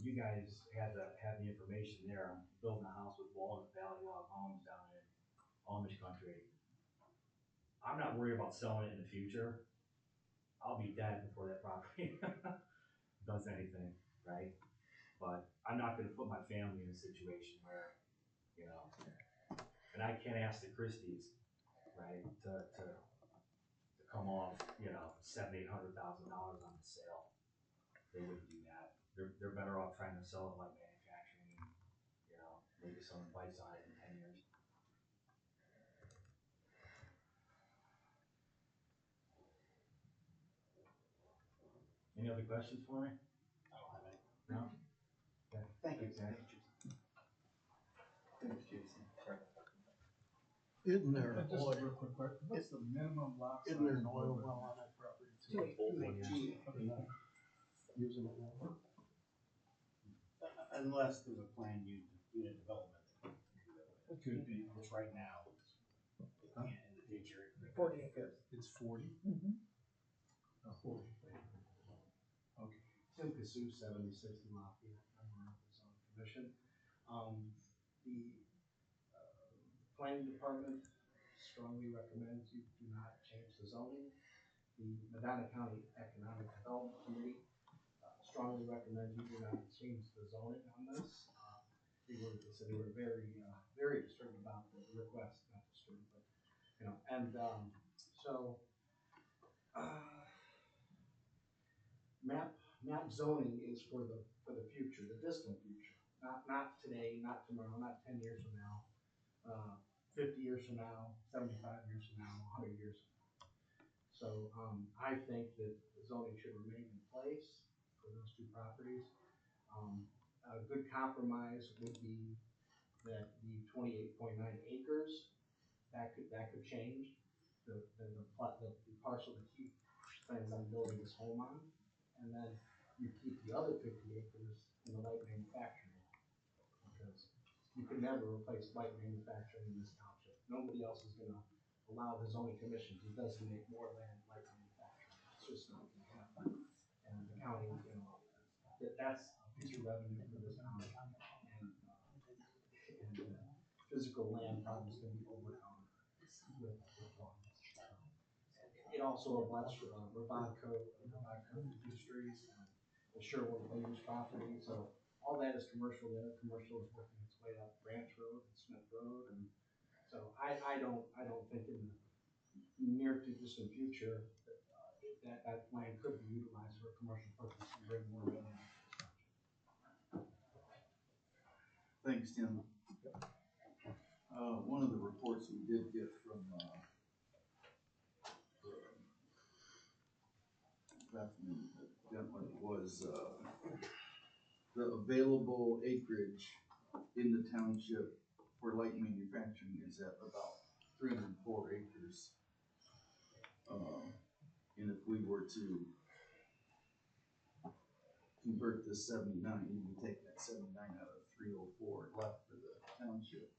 you guys have the information there. I'm building a house with Walnut Valley Log Homes down in Amish country. I'm not worried about selling it in the future. I'll be dead before that property does anything, right? But I'm not gonna put my family in a situation where, and I can't ask the Christies, right, to come off, $700,000-800,000 on the sale. They wouldn't do that. They're better off trying to sell it like manufacturing and, maybe someone bites on it in 10 years. Any other questions for me? I don't have any. No? Okay. Thank you. Zach. Thanks, Jason. Isn't there Just a real quick question, what's the minimum lot size? isn't there an oil well on that property too? Using it now. Unless there's a planned unit development. It could be, which right now, it can't in the future. 40 acres. It's 40? Mhm. 40. Okay. Tim Kasu, 7060 Lafayette, member of the zoning commission. The planning department strongly recommends you do not change the zoning. The Medina County Economic Development Committee strongly recommends you do not change the zoning on this. They were very, very disturbed about the request, not disturbed, but, map zoning is for the future, the distant future, not today, not tomorrow, not 10 years from now, 50 years from now, 75 years from now, 100 years from now. So, I think that the zoning should remain in place for those 2 properties. A good compromise would be that the 28.9 acres, that could change. The parcel that he plans on building his home on, and then you keep the other 50 acres in the light manufacturing. Because you can never replace light manufacturing in this township. Nobody else is gonna allow the zoning commission to designate more land light manufacturing. It's just not gonna happen. And the county, that's future revenue for this county. And physical land probably is gonna be overcome with lots. It also abuts Ravonco Industries and Sherwood Williams property. So all that is commercial there. Commercial is working its way up Branch Road and Smith Road, and so I don't think in the near to distant future that land could be utilized for a commercial purpose and bring more revenue. Thanks, Tim. One of the reports we did get from, Bethany Dentler was, the available acreage in the township for light manufacturing is at about 304 acres. And if we were to convert this 79, you'd be taking that 79 out of 304 left for the township.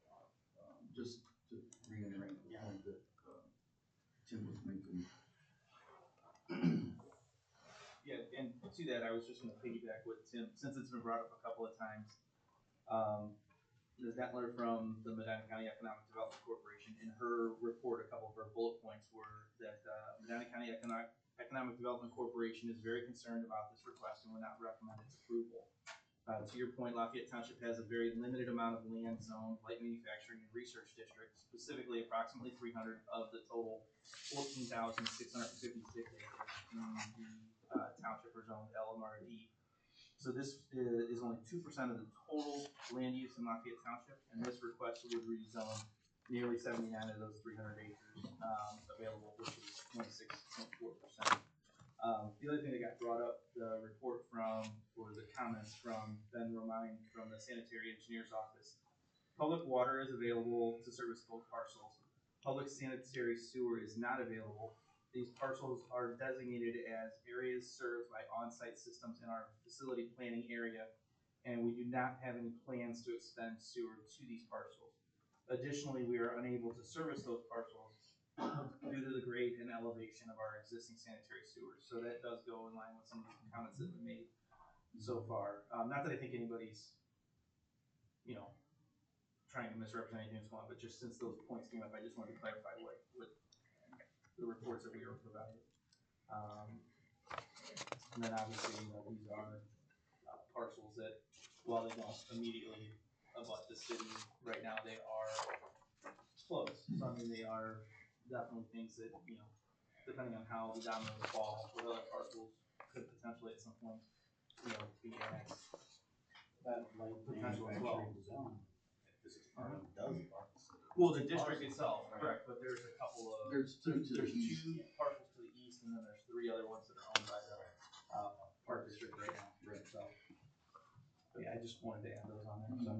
Just to reiterate the point that Tim was making. Yeah, and to that, I was just gonna piggyback with Tim, since it's been brought up a couple of times. Ms. Dentler from the Medina County Economic Development Corporation, in her report, a couple of her bullet points were that Medina County Economic Development Corporation is very concerned about this request and would not recommend its approval. To your point, Lafayette Township has a very limited amount of land zoned light manufacturing and research districts, specifically approximately 300 of the total 14,656 acres in the township are zoned LMRD. So this is only 2% of the total land use in Lafayette Township, and this request would rezone nearly 79 of those 300 acres available, which is 26.4%. The other thing that got brought up, the report from, or the comments from Ben Romine from the Sanitary Engineer's Office. Public water is available to service both parcels. Public sanitary sewer is not available. These parcels are designated as areas served by on-site systems in our facility planning area, and we do not have any plans to extend sewer to these parcels. Additionally, we are unable to service those parcels due to the grade and elevation of our existing sanitary sewers. So that does go in line with some of the comments that have been made so far. Not that I think anybody's, trying to misrepresent anything that's going on, but just since those points came up, I just wanted to clarify what the reports that we were provided. And then obviously, these are parcels that, while they don't immediately abut the city, right now they are close. So I mean, they are definitely things that, depending on how the dominoes fall, with other parcels could potentially at some point, be annexed. That light manufacturing zone, this is part of, does part of the city. Well, the district itself, correct, but there's a couple of, There's two to the east. two parcels to the east, and then there's 3 other ones that are owned by the park district right now. Right. So, but yeah, I just wanted to add those on there. So.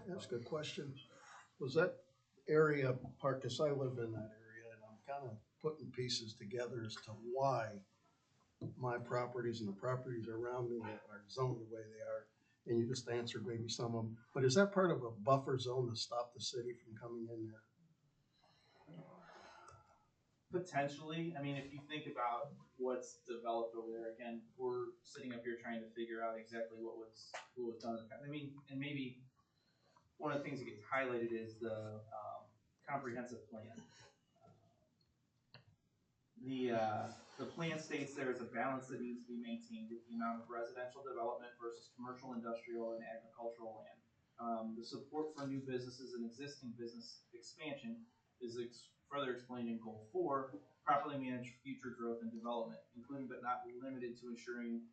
That's a good question. Was that area park, cause I live in that area and I'm kind of putting pieces together as to why my properties and the properties around me are zoned the way they are. And you just answered maybe some of them, but is that part of a buffer zone to stop the city from coming in there? Potentially. I mean, if you think about what's developed over there, again, we're sitting up here trying to figure out exactly what was done in the past. I mean, and maybe one of the things that gets highlighted is the comprehensive plan. The plan states there is a balance that needs to be maintained with the amount of residential development versus commercial, industrial, and agricultural land. The support for new businesses and existing business expansion is further explained in Goal 4, properly manage future growth and development, including but not limited to ensuring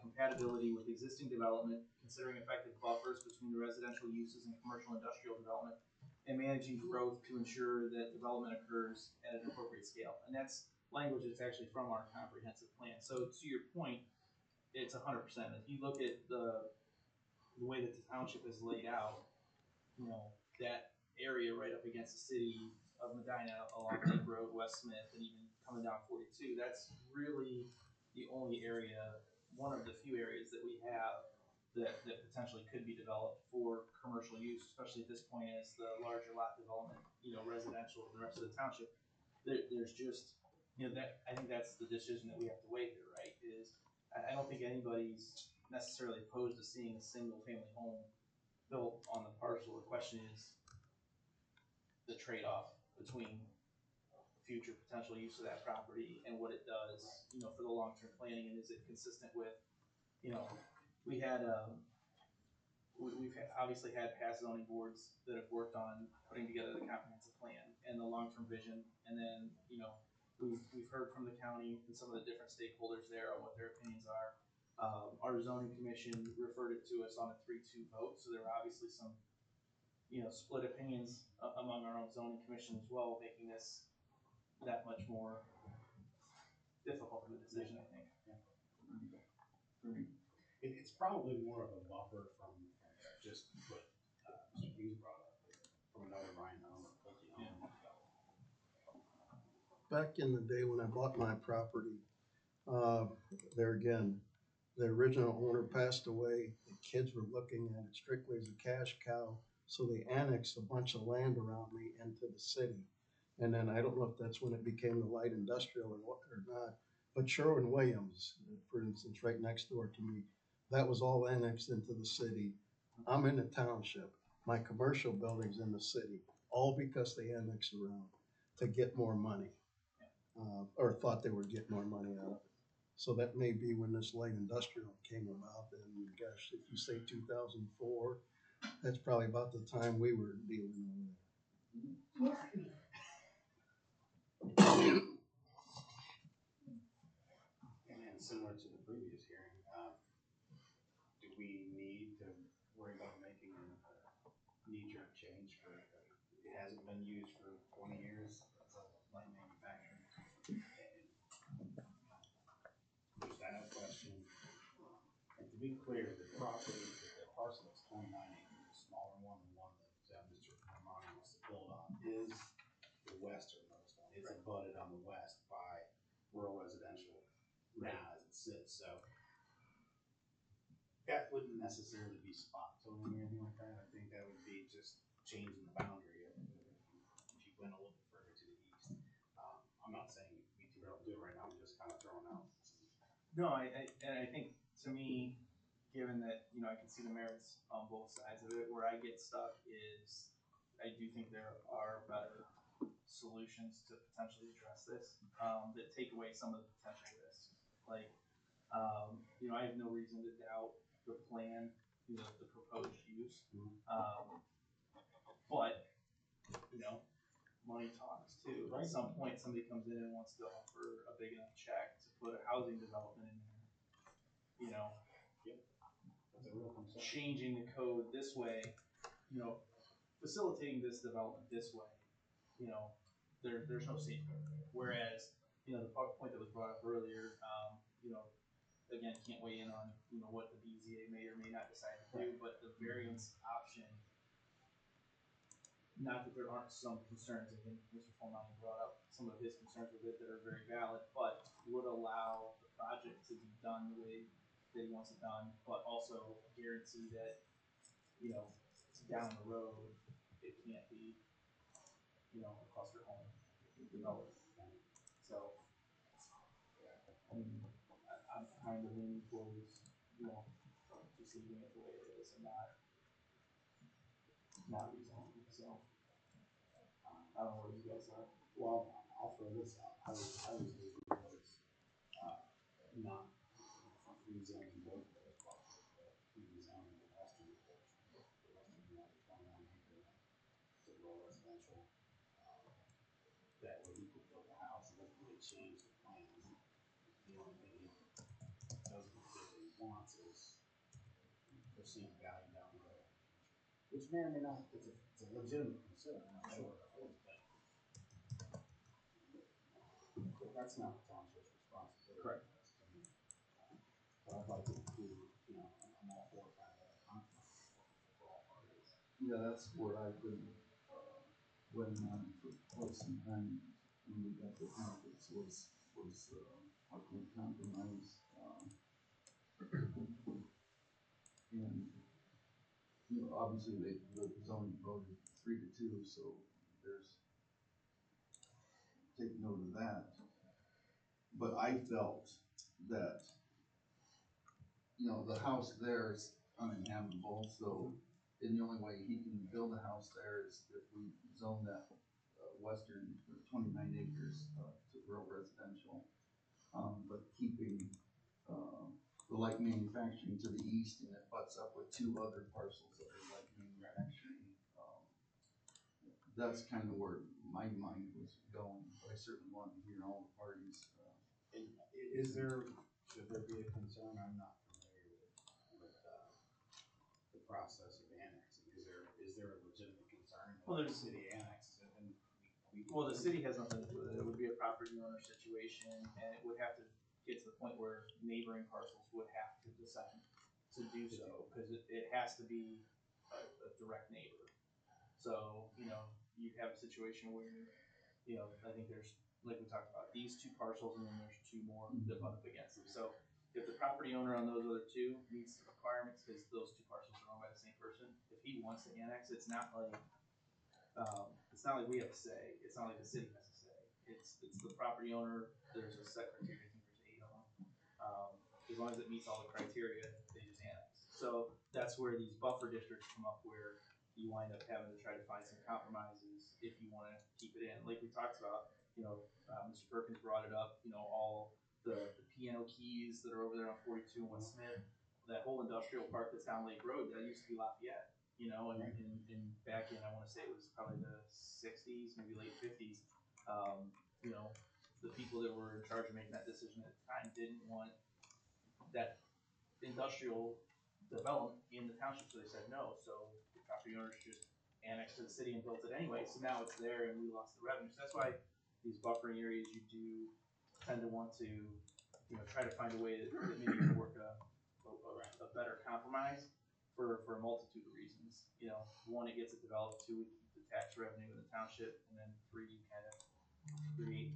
compatibility with existing development, considering effective buffers between the residential uses and commercial industrial development, and managing growth to ensure that development occurs at an appropriate scale. And that's language that's actually from our comprehensive plan. So to your point, it's 100%. If you look at the way that the township is laid out, that area right up against the city of Medina along Lake Road, West Smith, and even coming down 42, that's really the only area, one of the few areas that we have that potentially could be developed for commercial use, especially at this point as the larger lot development, residential and the rest of the township. There's just, that I think that's the decision that we have to weigh here, right? Is I don't think anybody's necessarily opposed to seeing a single family home built on the parcel. The question is the trade-off between future potential use of that property and what it does, for the long-term planning, and is it consistent with, we had, we've obviously had past zoning boards that have worked on putting together the comprehensive plan and the long-term vision, and then, you know, we've heard from the county and some of the different stakeholders there on what their opinions are. Our zoning commission referred it to us on a 3-2 vote, so there were obviously some, you know, split opinions among our own zoning commission as well, making this that much more difficult of a decision, I think. It's probably more of a buffer from just what Mr. Hughes brought up, from another Ryan home or Pulte home. Back in the day when I bought my property, there again, the original owner passed away. The kids were looking at it strictly as a cash cow, so they annexed a bunch of land around me into the city. And then I don't know if that's when it became the light industrial or what or not, but Sherwin-Williams, for instance, right next door to me, that was all annexed into the city. I'm in the township. My commercial building's in the city, all because they annexed around to get more money, or thought they would get more money out of it. So that may be when this light industrial came about. And gosh, if you say 2004, that's probably about the time we were dealing with it. And similar to the previous hearing, do we need to worry about making a knee-jerk change for, it hasn't been used for 20 years as a light manufacturing? Just that question. And to be clear, the property, the parcel that's 29 acres, the smaller one, the one that Mr. Armani wants to build on, is the westernmost one. It's abutted on the west by rural residential now as it sits, so that wouldn't necessarily be spot zoning or anything like that. I think that would be just changing the boundary if you went a little bit further to the east. I'm not saying we don't do it right now, I'm just kind of throwing out. No, and I think, to me, given that, you know, I can see the merits on both sides of it, where I get stuck is, I do think there are better solutions to potentially address this, that take away some of the potential risks. Like, you know, I have no reason to doubt the plan, you know, the proposed use. But, you know, money talks too. At some point, somebody comes in and wants to offer a big enough check to put a housing development in there. You know, That's a real concern. changing the code this way, you know, facilitating this development this way, you know, there's no safeguard there. Whereas, you know, the point that was brought up earlier, you know, again, can't weigh in on, you know, what the BZA may or may not decide to do, but the variance option, not that there aren't some concerns, I think Mr. Fulmani brought up some of his concerns with it that are very valid, but would allow the project to be done the way that he wants it done, but also guarantee that, you know, down the road, it can't be, you know, a cluster home developed. So, I mean, I'm kind of leaning towards, you know, just leaving it the way it is and not rezoning, so. I don't know where you guys are. Well, I'll throw this out. I was leaving towards not rezoning both of those parcels, but rezoning the western portion, the western 29 acre to rural residential. That way he could build a house. It doesn't really change the plans. The only thing he doesn't really wants is they're seeing value down the road, which may or may not. It's a legitimate concern. I'm not sure. But that's not the township's responsibility. Correct. But I'd like to do, you know, I'm all for kind of a compromise for all parties. Yeah, that's where I've been, waiting on for quite some time when we got the packets was how can we compromise, and, you know, obviously the zoning voted 3-2, so there's, take note of that. But I felt that, you know, the house there is uninhabitable, so, and the only way he can build a house there is if we zone that western 29 acres to rural residential, but keeping the the light manufacturing to the east, and it butts up with two other parcels that are light manufacturing. That's kind of where my mind was going, but I certainly want to hear all the parties. And is there, should there be a concern, I'm not familiar with, the process of annexing, is there a legitimate concern Well, that the there's- city annexes it and we? Well, the city has nothing to do with it. It would be a property owner situation, and it would have to get to the point where neighboring parcels would have to decide to do so, because it has to be a direct neighbor. So, you know, you have a situation where, you know, I think there's, like we talked about, these two parcels, and then there's two more that butt up against them. So if the property owner on those other two meets the requirements, because those two parcels are owned by the same person, if he wants to annex, it's not like we have to say, it's not like the city has to say. It's the property owner, there's a set criteria, I think there's 8 of them. As long as it meets all the criteria, they just annex. So that's where these buffer districts come up, where you wind up having to try to find some compromises if you wanna keep it in. Like we talked about, you know, Mr. Perkins brought it up, you know, all the piano keys that are over there on 42 and West Smith, that whole industrial park that's down Lake Road, that used to be Lafayette. You know, and back in, I wanna say it was probably the 60s, maybe late 50s, you know, the people that were in charge of making that decision at the time didn't want that industrial development in the township, so they said no, so the property owners just annexed to the city and built it anyway, so now it's there and we lost the revenue. So that's why these buffering areas, you do tend to want to, you know, try to find a way that maybe can work a better compromise for a multitude of reasons. You know, 1, it gets it developed, 2, we keep the tax revenue in the township, and then 3, you kind of create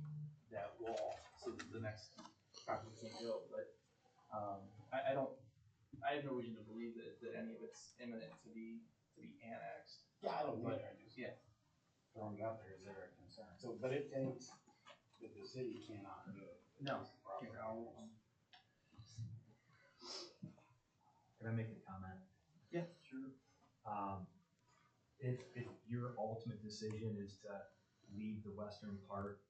that wall so that the next property can't go. But I have no reason to believe that any of it's imminent to be annexed. Yeah, I don't But, either, I just yeah. throwing it out there, is there a concern? So, but it takes, the city cannot do it. No. Property owners. Can I make a comment? Yeah, sure. If your ultimate decision is to leave the western part,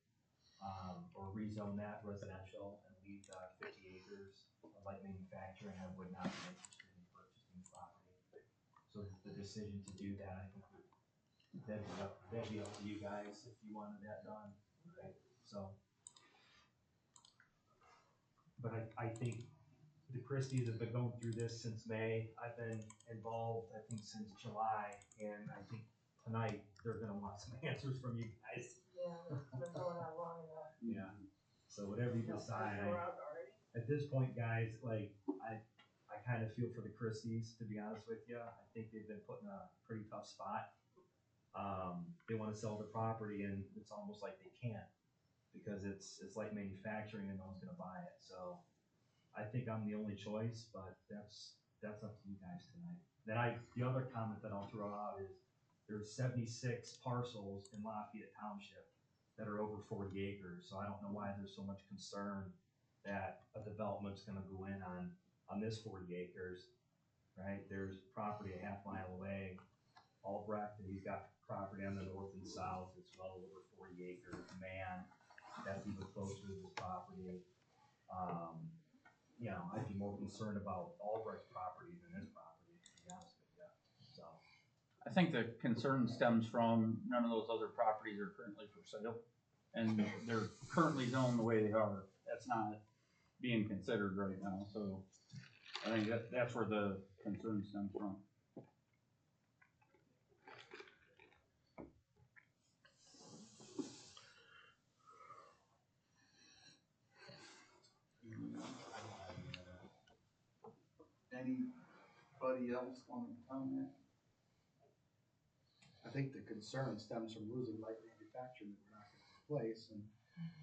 or rezone that residential and leave the 50 acres of light manufacturing, I would not be interested in purchasing property. So the decision to do that, I think that'd be up to you guys if you wanted that done, right? So, but I think the Christies have been going through this since May. I've been involved, I think, since July, and I think tonight they're gonna want some answers from you guys. Yeah, it's been going on long enough. Yeah. So whatever you decide, We're out already. at this point, guys, like, I kind of feel for the Christies, to be honest with you. I think they've been put in a pretty tough spot. They wanna sell the property and it's almost like they can't, because it's light manufacturing and no one's gonna buy it, so. I think I'm the only choice, but that's up to you guys tonight. Then the other comment that I'll throw out is, there's 76 parcels in Lafayette Township that are over 40 acres, so I don't know why there's so much concern that a development's gonna go in on this 40 acres, right? There's property a half mile away, Albrecht, and he's got property on the north and south, it's well over 40 acres, man, that's even closer to his property. You know, I'd be more concerned about Albrecht's property than his property, to be honest with you, so. I think the concern stems from none of those other properties are currently for sale, and they're currently zoned the way they are. That's not being considered right now, so I think that's where the concern stems from. Anybody else want to comment? I think the concern stems from losing light manufacturing that we're not gonna replace, and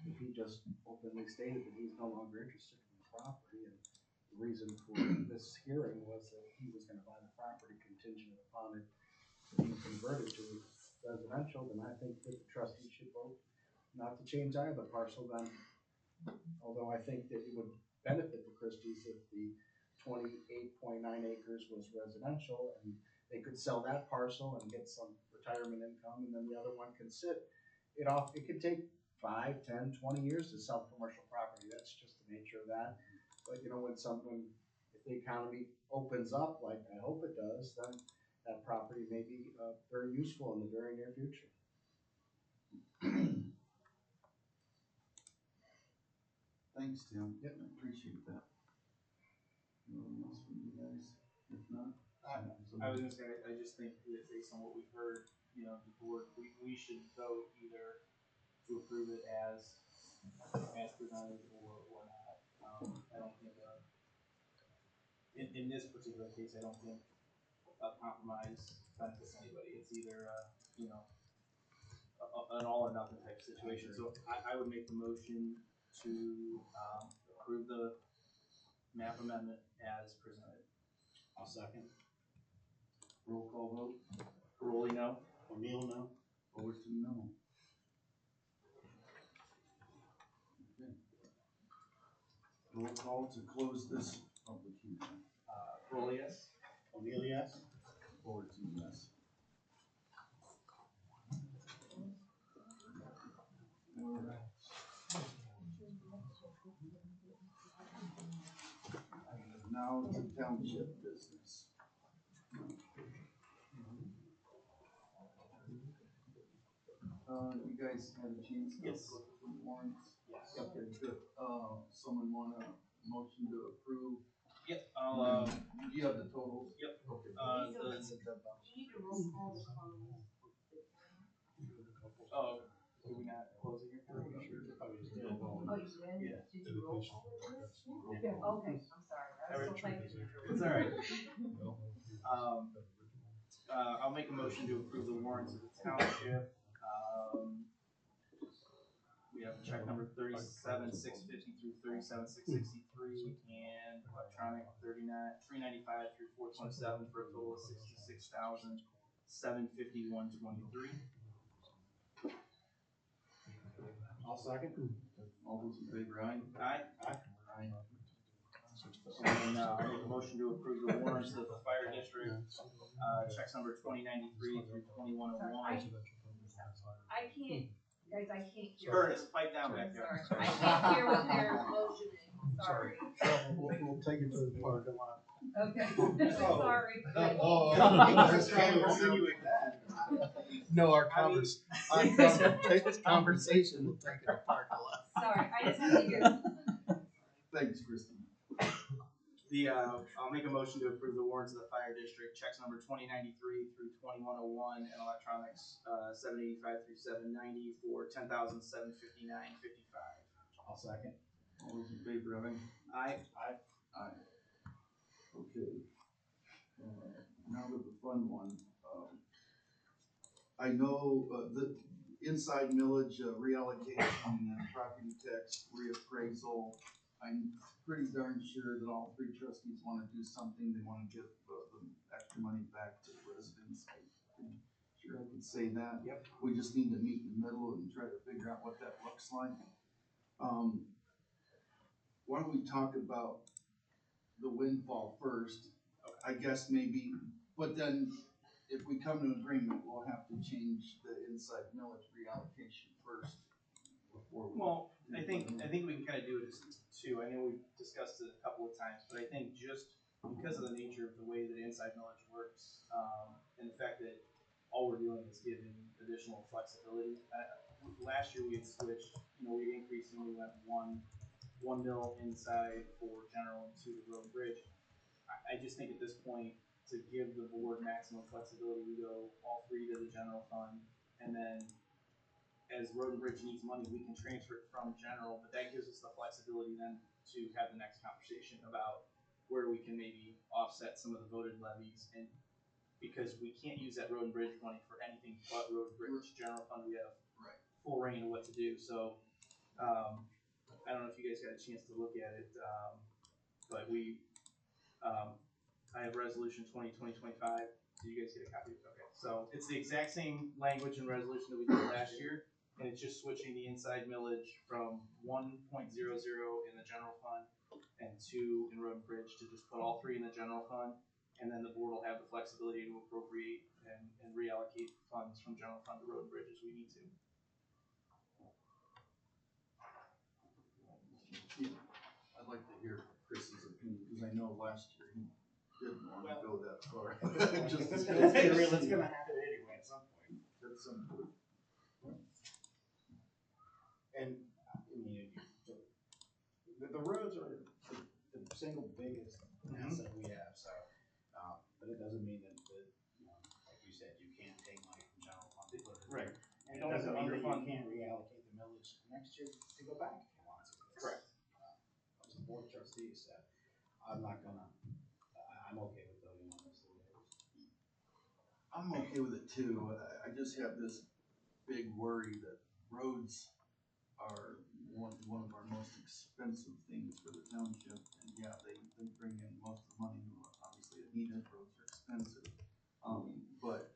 if he just openly stated that he's no longer interested in the property, and the reason for this hearing was that he was gonna buy the property contingent upon it being converted to residential, then I think that the trustees should vote not to change either parcel then. Although I think that it would benefit the Christies if the 28.9 acres was residential, and they could sell that parcel and get some retirement income, and then the other one can sit it off. It could take 5, 10, 20 years to sell commercial property. That's just the nature of that. But you know, when the economy opens up like I hope it does, then that property may be, very useful in the very near future. Thanks, Tim. Yep. I appreciate that. Anyone else from you guys? If not? I was gonna say, I just think that based on what we've heard, you know, the board, we should vote either to approve it as presented or not. I don't think, in this particular case, I don't think a compromise benefits anybody. It's either, you know, an all or nothing type situation. So I would make the motion to, approve the map amendment as presented. I'll second. Roll call vote. Caroli, no? O'Neill, no? Fullerton, no. Okay. Roll call to close this public hearing. Caroli, yes? O'Neill, yes? Fullerton, yes. All right. Now to township business. You guys had a chance to Yes. look at the warrants? Yes. Okay, good. Someone want a motion to approve? Yep, Do you have the totals? Yep. Okay. You need to roll call the close. oh, are we not closing it? Oh, you did? Yeah. Did you roll call it? Okay, I'm sorry, I was still typing. It's all right. I'll make a motion to approve the warrants of the township. We have check number 37,650 through 37,663 and electronic 395 through 427 for a total of 66,751.23. I'll second. All those in favor, aye? Aye. Aye. And then I'll make a motion to approve the warrants of the fire district, checks number 2093 through 2101. I can't, guys, I can't hear. Ernest, pipe down back there. Sorry. I can't hear what they're motioning, sorry. We'll take it to the parking lot. Okay, sorry. No, our conversation will take it to parking lot. Sorry, I just have to hear. Thanks, Kristen. I'll make a motion to approve the warrants of the fire district, checks number 2093 through 2101, and electronics 785 through 790 for $10,759.55. I'll second. All those in favor, aye? Aye. Aye. Okay. Now to the fun one. I know the inside millage reallocation and property tax reappraisal. I'm pretty darn sure that all three trustees want to do something. They want to give the extra money back to the residents. I'm sure I could say that. Yep. We just need to meet in the middle and try to figure out what that looks like. Why don't we talk about the windfall first? I guess maybe, but then if we come to an agreement, we'll have to change the inside millage reallocation first before we. Well, I think we can kind of do it as two. I know we've discussed it a couple of times, but I think just because of the nature of the way that inside millage works, and the fact that all we're doing is giving additional flexibility. Last year we had switched, we increased and we went one mil inside for general and two to road and bridge. I just think at this point, to give the board maximum flexibility, we go all three to the general fund, and then as road and bridge needs money, we can transfer it from general, but that gives us the flexibility then to have the next conversation about where we can maybe offset some of the voted levies, and because we can't use that road and bridge money for anything but road and bridge. General fund, we have full reign of what to do, so, I don't know if you guys got a chance to look at it, but I have resolution 2020-25. Did you guys get a copy? Okay, so it's the exact same language and resolution that we did last year, and it's just switching the inside millage from 1.00 in the general fund and 2 in road and bridge to just put all three in the general fund, and then the board will have the flexibility to appropriate and reallocate funds from general fund to road and bridge as we need to. Yeah, I'd like to hear Chris's opinion, because I I know last year he didn't want to go that far. Just It's gonna happen anyway at some point. At some point. And, I mean, the roads are the single biggest asset we have, so, but it doesn't mean that, you know, like you said, you can't take money from general fund to put it in there. Right. And it Don't have doesn't to mean that you underfund. can't reallocate the millage next year to go back if you want to. Correct. As the board of trustees said, I'm not gonna, I'm okay with voting on this the way it is. I'm okay with it too. I just have this big worry that roads are one of our most expensive things for the township. And yeah, they bring in most of the money. Obviously, Anita, roads are expensive. But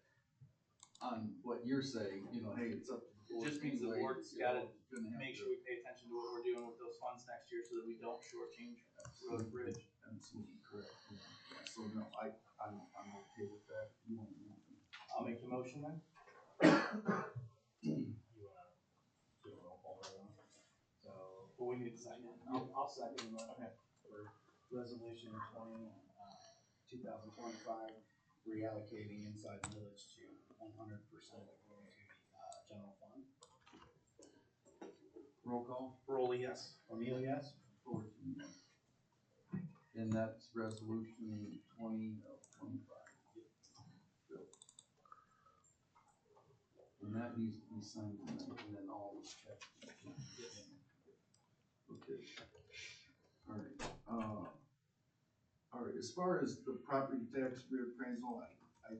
on what you're saying, you know, hey, it's up to the board. It just means the anyway, board's you gotta know, make sure we pay attention to what we're doing with those funds next year so that we don't shortchange road and bridge. Absolutely correct. Yeah. So no, I'm okay with that. You want to move them? I'll make the motion then. You wanna do a roll call right now? So, But we need to sign it. I'll second the motion. Okay. For resolution 2025, reallocating inside village to 100% going to the general fund. Roll call. Rolly, yes. O'Neill, yes? Fullerton, yes. And that's resolution 2025. And that needs to be signed tonight, and then all the checks. Okay. All right, as far as the property tax reappraisal, I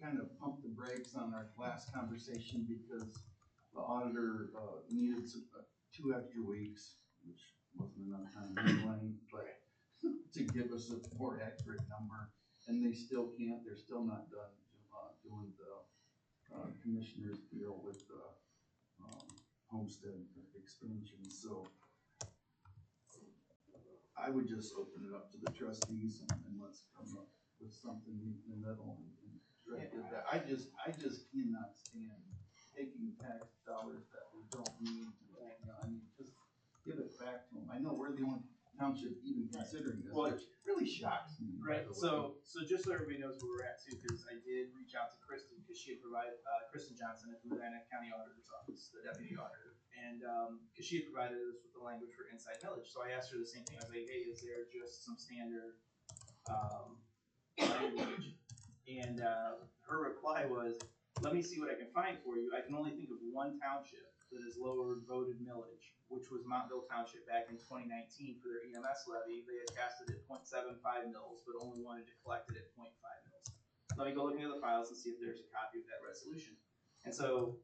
kind of pumped the brakes on our last conversation because the auditor, needed 2 extra weeks, which wasn't enough time anyway, but to give us a more accurate number, and they still can't, they're still not done, doing the, commissioner's deal with the, homestead expansion, so I would just open it up to the trustees and let's come up with something in the middle and try to get that. I just cannot stand taking tax dollars that we don't need, you know, I mean, just give it back to them. I know we're the only township even considering this, Well, which really shocks me. Right, so just so everybody knows where we're at too, because I did reach out to Kristen, because she had provided, Kristen Johnson at the Medina County Auditor's Office, the deputy auditor. And, because she had provided us with the language for inside millage, so I asked her the same thing, I was like, hey, is there just some standard, language? And, her reply was, let me see what I can find for you, I can only think of one township that has lowered voted millage, which was Montville Township back in 2019 for their EMS levy. They had passed it at 0.75 mils, but only wanted to collect it at 0.5 mils. Let me go look into the files and see if there's a copy of that resolution. And so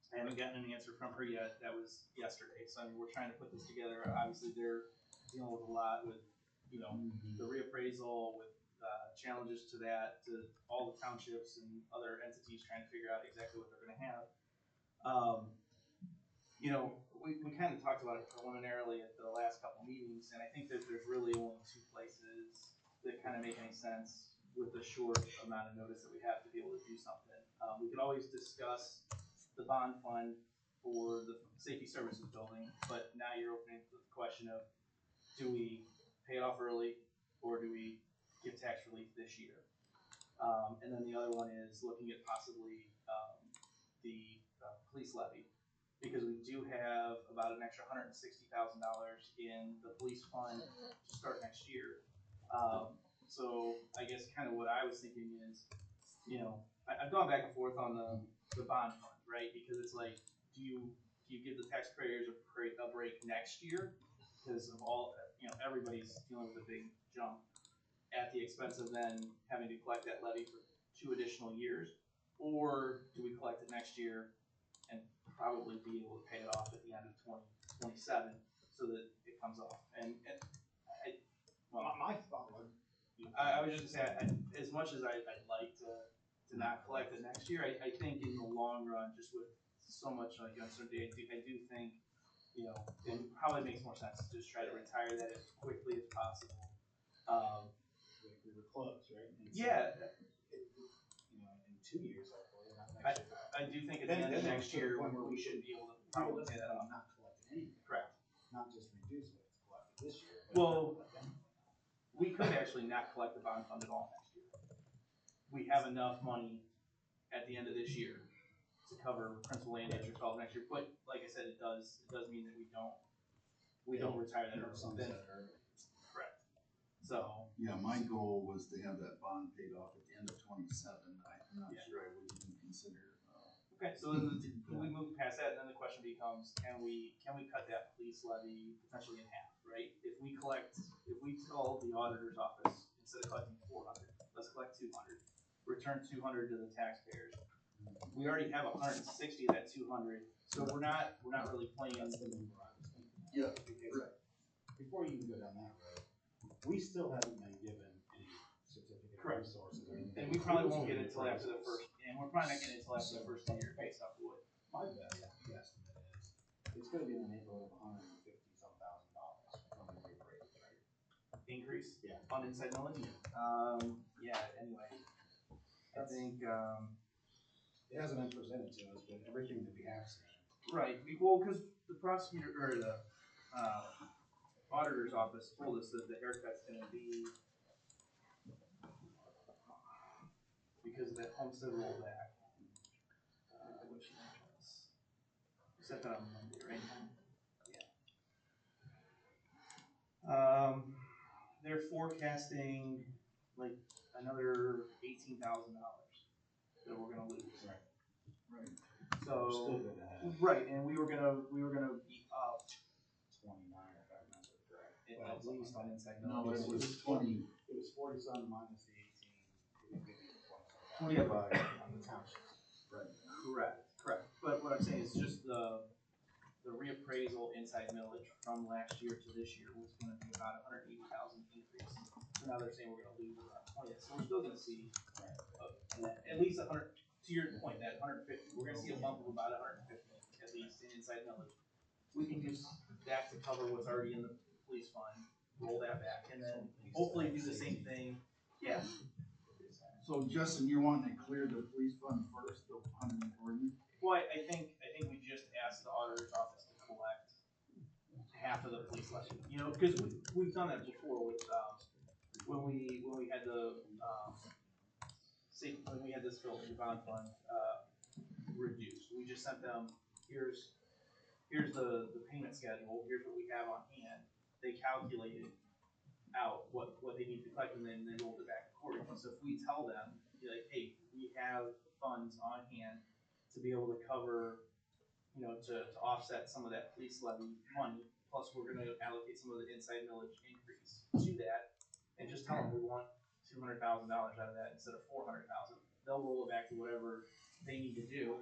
I haven't gotten an answer from her yet. That was yesterday. So I mean, we're trying to put this together. Obviously, they're dealing with a lot with, you know, the reappraisal, with challenges to that, to all the townships and other entities trying to figure out exactly what they're going to have. You know, we kind of talked about it preliminarily at the last couple meetings, and I think that there's really only 2 places that kind of make any sense with the short amount of notice that we have to be able to do something. We could always discuss the bond fund for the safety services building, but now you're opening the question of, do we pay it off early, or do we give tax relief this year? And then the other one is looking at possibly the police levy, because we do have about an extra $160,000 in the police fund to start next year. So I guess kind of what I was thinking is, you know, I've gone back and forth on the bond fund, right? Because it's like, do you give the taxpayers a break next year because of all, you know, everybody's dealing with a big jump at the expense of then having to collect that levy for 2 additional years, or do we collect it next year and probably be able to pay it off at the end of 2027 so that it comes off? And My thought was, I was just gonna say, as much as I'd like to not collect it next year, I think in the long run, just with so much like uncertainty, I do think, you know, it probably makes more sense to just try to retire that as quickly as possible. we were close, right? And so, Yeah. you know, in 2 years, hopefully, not next year. I do think at the end of next year, we should be able to probably pay that off. Not collecting anything. Correct. Not just reduce what it's collected this year. But Well, we could actually not collect the bond fund at all next year. We have enough money at the end of this year to cover principal and interest all next year, but like I said, it does mean that we don't retire that early. Then, correct. So. Yeah, my goal was to have that bond paid off at the end of 27. I'm not sure I would even consider. Okay, so then we move past that, and then the question becomes, can we cut that police levy potentially in half, right? If we tell the auditor's office, instead of collecting 400, let's collect 200, return 200 to the taxpayers. We already have 160 of that 200, so we're not really playing. Yeah, right. Before you even go down that road, we still haven't been given any certificate of resources or anything. And we probably won't get it until after the first, and we're probably not getting it until after the first year based off wood. My best guesstimate is, it's gonna be in the neighborhood of $150,000 from the reappraisal, right? Increase? Yeah. On inside millage? Yeah, anyway. I think, it hasn't been presented to us, but everything that we have seen. right, well, cause the prosecutor, or the, auditor's office told us that the haircut's gonna be, because of that homestead rollback. Which is, set that on Monday, right? Yeah. They're forecasting like another $18,000 that we're gonna lose. Right. Right. We're still So, good to have right, and we were gonna be up 29, if I remember correctly. at least on inside No, millage. it was 20. It was 40-some minus the 18. It would give you 25 on the township. Right. Correct. But what I'm saying is just the reappraisal inside millage from last year to this year was gonna be about 180,000 increase. So now they're saying we're gonna lose around 20, so we're still gonna see, at least 100, to your point, that 150, we're gonna see a bump of about 150 at least in inside millage. We can use that to cover what's already in the police fund, roll that back, and then hopefully do the same thing, yeah. So Justin, you're wanting to clear the police fund first, the 140? Well, I think we just asked the auditor's office to collect half of the police levy, you know, because we've done that before with, when we had the, when we had this building bond fund, reduced, we just sent them, here's the payment schedule, here's what we have on hand. They calculated out what they need to collect, and then they rolled it back accordingly. So if we tell them, be like, hey, we have funds on hand to be able to cover, you know, to offset some of that police levy money, plus we're gonna allocate some of the inside millage increase to that, and just tell them we want $200,000 out of that instead of $400,000. They'll roll it back to whatever they need to do.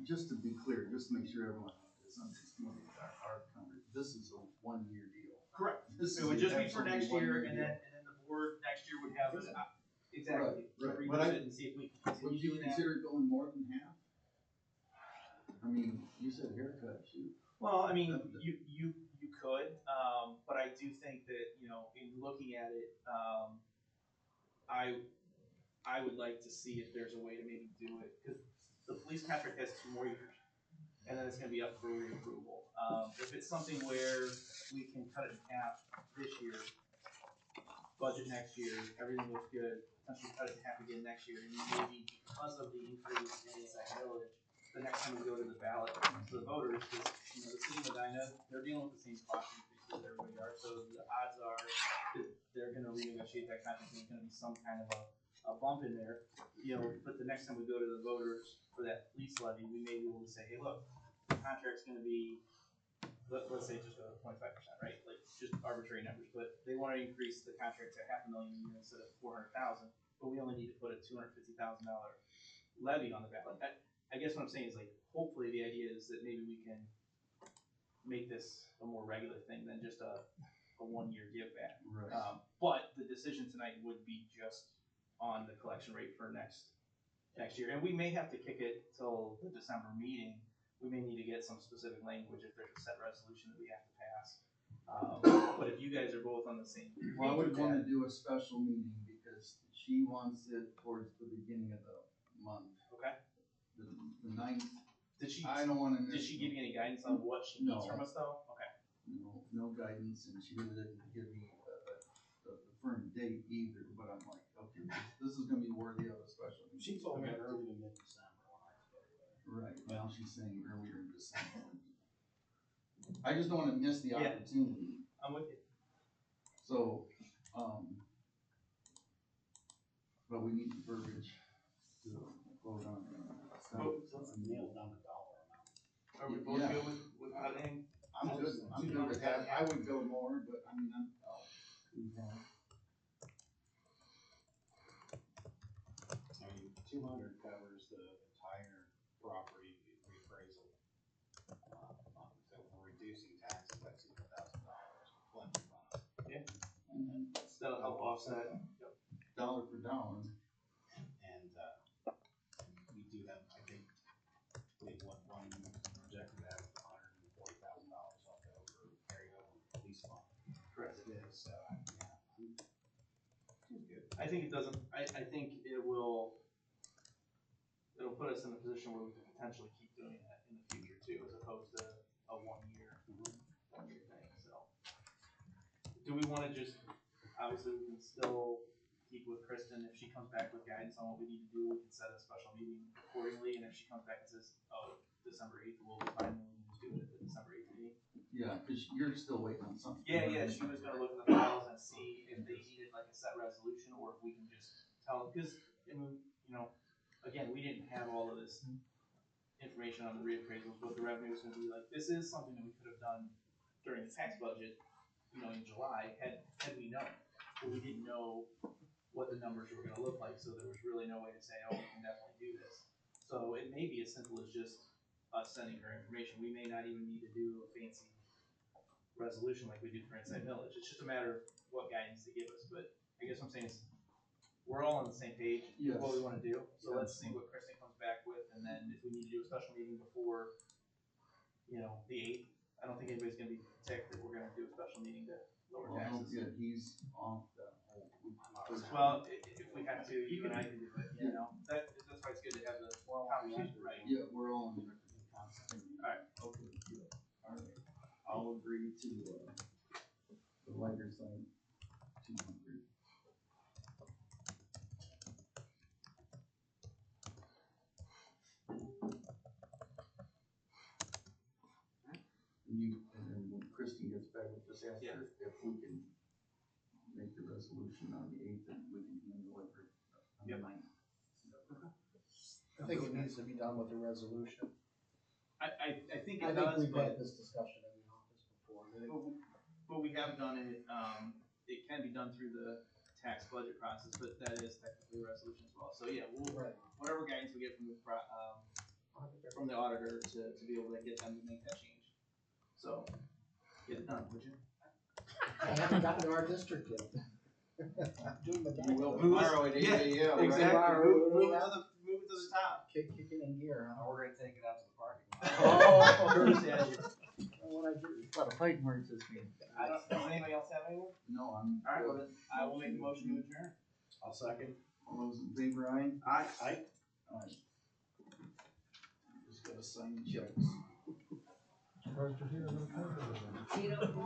Just to be clear, just to make sure everyone is understanding our coverage, this is a 1-year deal. Correct. This It is would just be for absolutely next year, 1-year and deal. then the board next year would have, exactly, Right. revisit But it and see if we can Would continue you doing that. consider going more than half? I mean, you said haircut, shoot. Well, I mean, you could, but I do think that, you know, in looking at it, I would like to see if there's a way to maybe do it, because the police contract has 2 more years, and then it's gonna be up for reapproval. If it's something where we can cut it in half this year, budget next year, everything looks good, potentially cut it in half again next year, and maybe because of the increase in inside millage, the next time we go to the ballot, to the voters, because, you know, the city of Medina, they're dealing with the same cost increases that everybody are, so the odds are that they're gonna renegotiate that contract, there's gonna be some kind of a bump in there, you know, but the next time we go to the voters for that police levy, we may be able to say, hey, look, the contract's gonna be, let's say just go to 25%, right? Like, just arbitrary numbers, but they wanna increase the contract to $500,000 a year instead of 400,000, but we only need to put a $250,000 levy on the ballot. I guess what I'm saying is, like, hopefully the idea is that maybe we can make this a more regular thing than just a 1-year give back. Right. But the decision tonight would be just on the collection rate for next year, and we may have to kick it till the December meeting. We may need to get some specific language if there's a set resolution that we have to pass. But if you guys are both on the same page, Well, I would want to do a special meeting because she wants it towards the beginning of the month. Okay. The 9th. Did she? I don't want to. Did she give you any guidance on what she needs from us, though? Okay. No guidance, and she really didn't give me the firm date either, but I'm like, okay, this is gonna be worthy of a special meeting. She told me early to mid-December when I spoke with her. Right, well, she's saying earlier in December. I just don't wanna miss the Yeah. opportunity, I'm with you. so, but we need the verbiage to vote on. Let's nail down the dollar amount. Are we both Yeah. good with adding? I'm good with that, I would go more, but I mean, I mean, 200 covers the entire property reappraisal. So we're reducing taxes by $200,000, plenty of funds. Yeah. That'll help offset. dollar for dollar. And, we do have, I think, we have one projected to have $140,000 left over, carried over police fund. Correct. As it is, so, it's good. I think it doesn't, I think it'll put us in a position where we could potentially keep doing that in the future too, as opposed to a one-year thing, so. Do we wanna just, obviously, we can still keep with Kristen, if she comes back with guidance on what we need to do, we can set a special meeting accordingly, and if she comes back and says, oh, December 8th, we'll be fine, we'll just do it at the December 8th meeting. Yeah, cause you're still waiting on something. Yeah, she was gonna look at the files and see if they needed like a set resolution, or if we can just tell them, cause, I mean, you know, again, we didn't have all of this information on the reappraisals, what the revenue was gonna be like. This is something that we could have done during the tax budget, you know, in July, had we known. But we didn't know what the numbers were gonna look like, so there was really no way to say, oh, we can definitely do this. So it may be as simple as just us sending her information. We may not even need to do a fancy resolution like we do for Inside Millage. It's just a matter of what guidance they give us. But I guess what I'm saying is, we're all on the same page with what we wanna do. So let's see what Kristen comes back with, and then if we need to do a special meeting before, you know, the 8th, I don't think anybody's gonna be ticked that we're gonna do a special meeting to lower taxes. Yeah, he's off that whole. Well, if we have to, you and I can do it, you know, that's why it's good to have the conversation, right? Yeah, we're all in the concept. Alright. Okay, good. Alright, I'll agree to, the lighter side, 200. And then when Kristen gets back with this answer, if we can make the resolution on the 8th, and we can handle it on the 9th. I think it needs to be done with a resolution. I think I it think does, we've but, had this discussion in the office before. but we have done it, it can be done through the tax budget process, but that is technically a resolution as well. So yeah, we'll, whatever guidance we get from the auditor to be able to get them to make that change. So, get it done, would you? I haven't gotten to our district yet. I'm doing my best. You will tomorrow at 8 a.m. Exactly. Right? Move it to the top. Kicking in gear, huh? We're gonna take it out to the parking lot. Lot of fighting words this meeting. Does anybody else have anything? No, I'm. Alright, well then, I will make the motion to adjourn. I'll second. All those in favor, aye? Aye. Aye. Just gotta sign the checks. You don't.